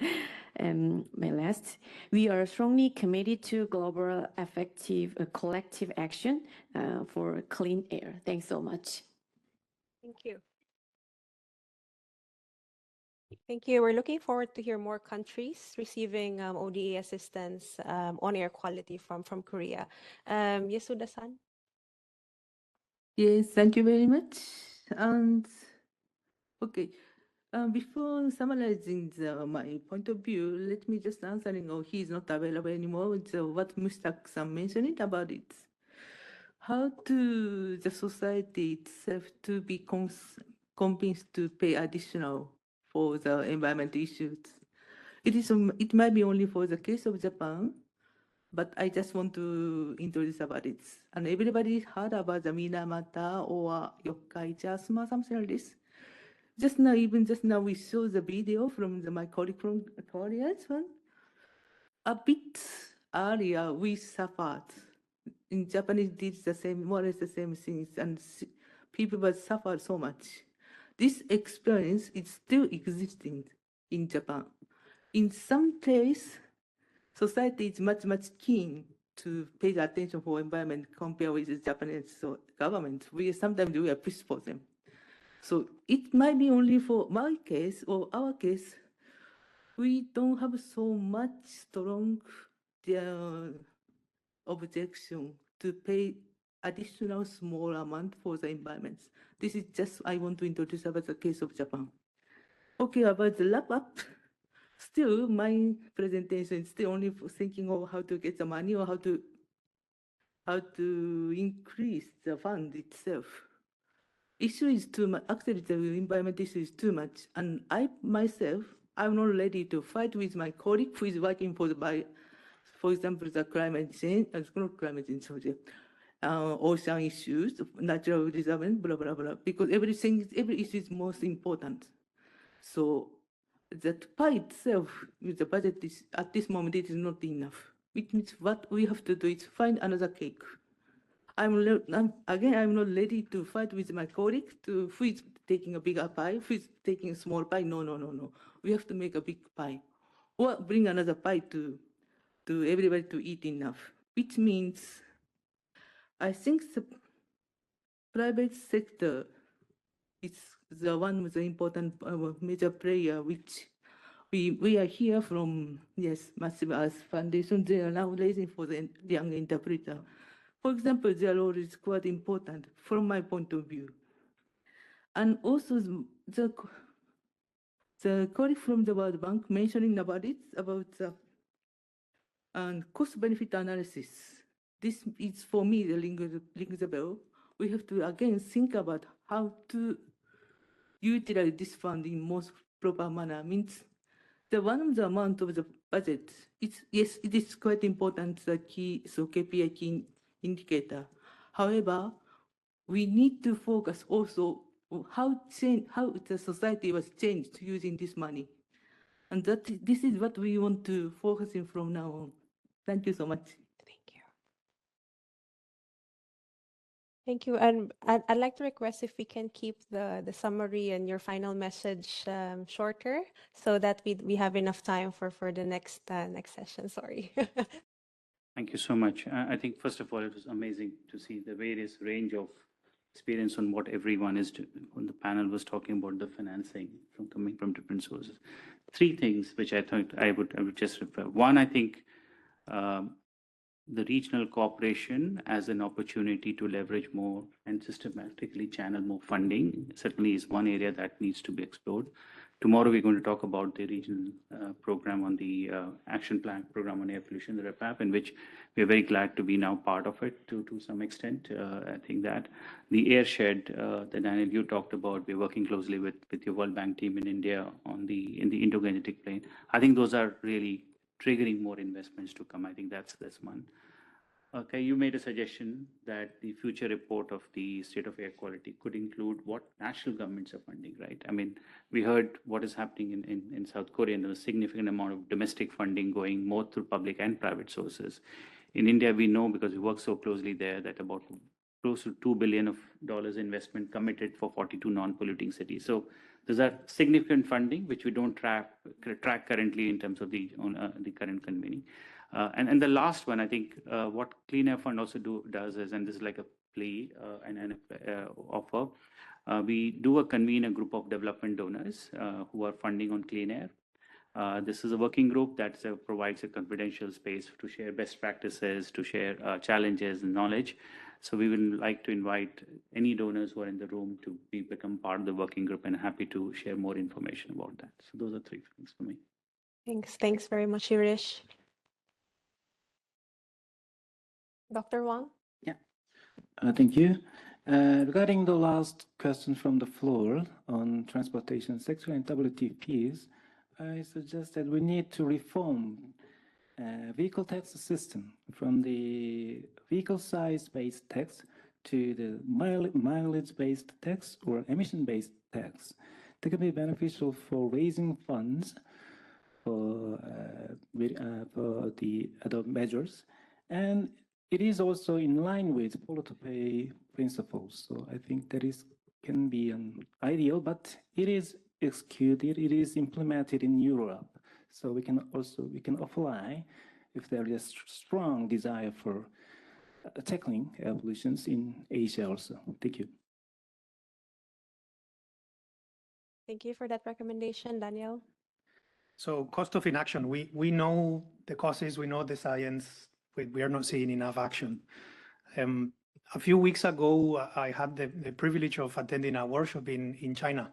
My last, we are strongly committed to global effective collective action for clean air. Thanks so much. Thank you. Thank you. We're looking forward to hear more countries receiving ODA assistance on air quality from Korea. Yasuda-san. Yes, thank you very much. And okay, before summarizing my point of view, let me just answering, oh, he's not available anymore. So what Mr. mentioned about it. How to the society itself to be convinced to pay additional for the environment issues. It might be only for the case of Japan, but I just want to introduce about it. And everybody heard about the Ulaanbaatar or Yokai Jasma, something like this. Just now, we saw the video from my colleague from Korea. A bit earlier, we suffered. In Japanese, did the same, more or less the same things, and people were suffered so much. This experience is still existing in Japan. In some place, society is much keen to pay the attention for environment compared with the Japanese government. Sometimes we are pissed for them. So it might be only for my case or our case, we don't have so much strong objection to pay additional small amount for the environments. This is just, I want to introduce about the case of Japan. Okay, about the wrap up. Still, my presentation is still only thinking of how to get the money or how to increase the fund itself. Issue is too much. Actually, the environment issue is too much, and I myself, I'm not ready to fight with my colleague who is working for for example, the climate change, not climate change, ocean issues, natural reservoir, blah blah blah. Because every issue is most important. So that by itself, with the budget is at this moment it is not enough. Which means what we have to do is find another cake. I'm not ready to fight with my colleague who is taking a bigger pie, who is taking a small pie. No. We have to make a big pie, or bring another pie to everybody to eat enough. Which means, I think the private sector is the one with the important major player, which we are here from, yes, Massive Arts Foundation. They are now raising for the young interpreter. For example, their role is quite important from my point of view. And also the colleague from the World Bank mentioning about it, about the cost-benefit analysis. This is for me the rings the bell. We have to again think about how to utilize this fund in most proper manner. Means the amount of the budget, yes, it is quite important, the key, so KPI key indicator. However, we need to focus also on how the society was changed using this money. And this is what we want to focus in from now on. Thank you so much. Thank you. And I'd like to request if we can keep the summary and your final message shorter so that we have enough time for the next session. Sorry. Thank you so much. I think, first of all, it was amazing to see the various range of experience on what everyone is doing. When the panel was talking about the financing coming from different sources. Three things which I thought I would just refer. One, I think the regional cooperation as an opportunity to leverage more and systematically channel more funding certainly is one area that needs to be explored. Tomorrow, we're going to talk about the regional program on the action plan program on air pollution, the REPAP, in which we're very glad to be now part of it to some extent. I think that the airshed that Daniel, you talked about, we're working closely with your World Bank team in India in the Indo-Gangetic plain. I think those are really triggering more investments to come. I think that's one. Okay, you made a suggestion that the future report of the state of air quality could include what national governments are funding, right? I mean, we heard what is happening in South Korea, and there's a significant amount of domestic funding going more through public and private sources. In India, we know because we work so closely there that about close to $2 billion investment committed for 42 non-polluting cities. So there's a significant funding which we don't track currently in terms of the current convening. And the last one, I think, what Clean Air Fund also does is, and this is like a plea and an offer, we do convene a group of development donors who are funding on clean air. This is a working group that provides a confidential space to share best practices, to share challenges and knowledge. So we would like to invite any donors who are in the room to become part of the working group, and happy to share more information about that. So those are three things for me. Thanks very much, Shirish. Dr. Hwang? Yeah, thank you. Regarding the last question from the floor on transportation sector and WTPs, I suggest that we need to reform vehicle tax system from the vehicle size-based tax to the mileage-based tax or emission-based tax. That can be beneficial for raising funds for the other measures, and it is also in line with polluter-pay principles. So I think that can be ideal, but it is executed, it is implemented in Europe. So we can apply if there is a strong desire for tackling air pollutions in Asia also. Thank you. Thank you for that recommendation, Daniel. So cost of inaction, we know the causes, we know the science, we are not seeing enough action. A few weeks ago, I had the privilege of attending a workshop in China,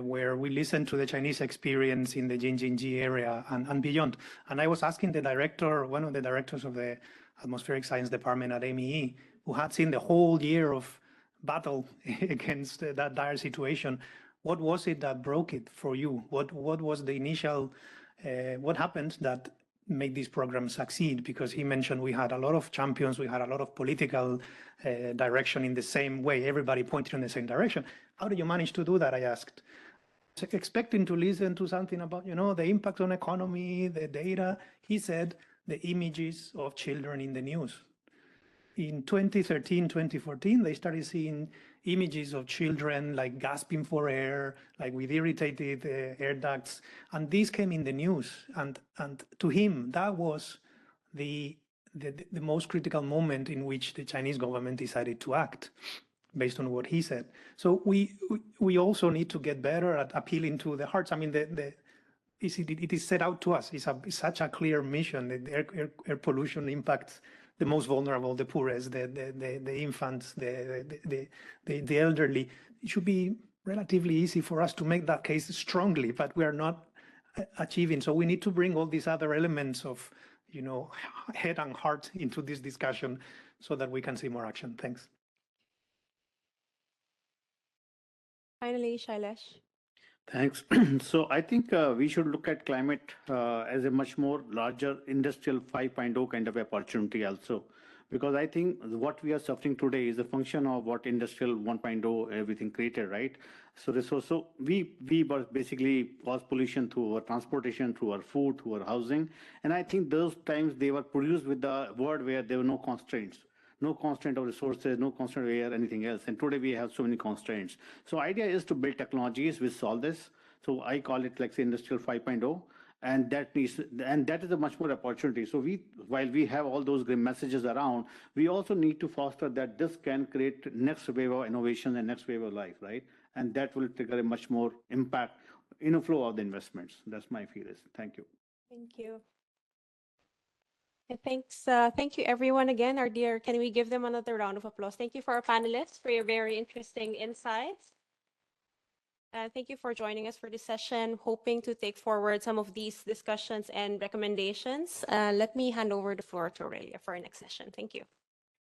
where we listened to the Chinese experience in the Jinjinji area and beyond. And I was asking the director, one of the directors of the Atmospheric Science Department at MEE, who had seen the whole year of battle against that dire situation, what was it that broke it for you? What was the initial, what happened that made this program succeed? Because he mentioned we had a lot of champions, we had a lot of political direction in the same way, everybody pointed in the same direction. How did you manage to do that, I asked. Expecting to listen to something about, the impact on economy, the data. He said the images of children in the news. In 2013, 2014, they started seeing images of children like gasping for air, like with irritated air ducts. And these came in the news. And to him, that was the most critical moment in which the Chinese government decided to act, based on what he said. So we also need to get better at appealing to the hearts. I mean, it is set out to us. It's such a clear mission. The air pollution impacts the most vulnerable, the poorest, the infants, the elderly. It should be relatively easy for us to make that case strongly, but we are not achieving. So we need to bring all these other elements of, head and heart into this discussion so that we can see more action. Thanks. Finally, Shailesh. Thanks. So I think we should look at climate as a much more larger industrial 5.0 kind of opportunity also, because I think what we are suffering today is a function of what industrial 1.0 everything created, right? So we basically cause pollution through our transportation, through our food, through our housing, and I think those times they were produced with the world where there were no constraints. No constraint of resources, no constraint of air, anything else. And today we have so many constraints. So idea is to build technologies which solve this. So I call it like say industrial 5.0. and that is a much more opportunity. So while we have all those great messages around, we also need to foster that this can create next wave of innovation and next wave of life, right? And that will trigger a much more impact in a flow of the investments. That's my feeling. Thank you. Thank you. And thanks. Thank you, everyone. Again, our dear, can we give them another round of applause? Thank you for our panelists for your very interesting insights. Thank you for joining us for this session, hoping to take forward some of these discussions and recommendations. Let me hand over the floor to Aurelia for our next session. Thank you.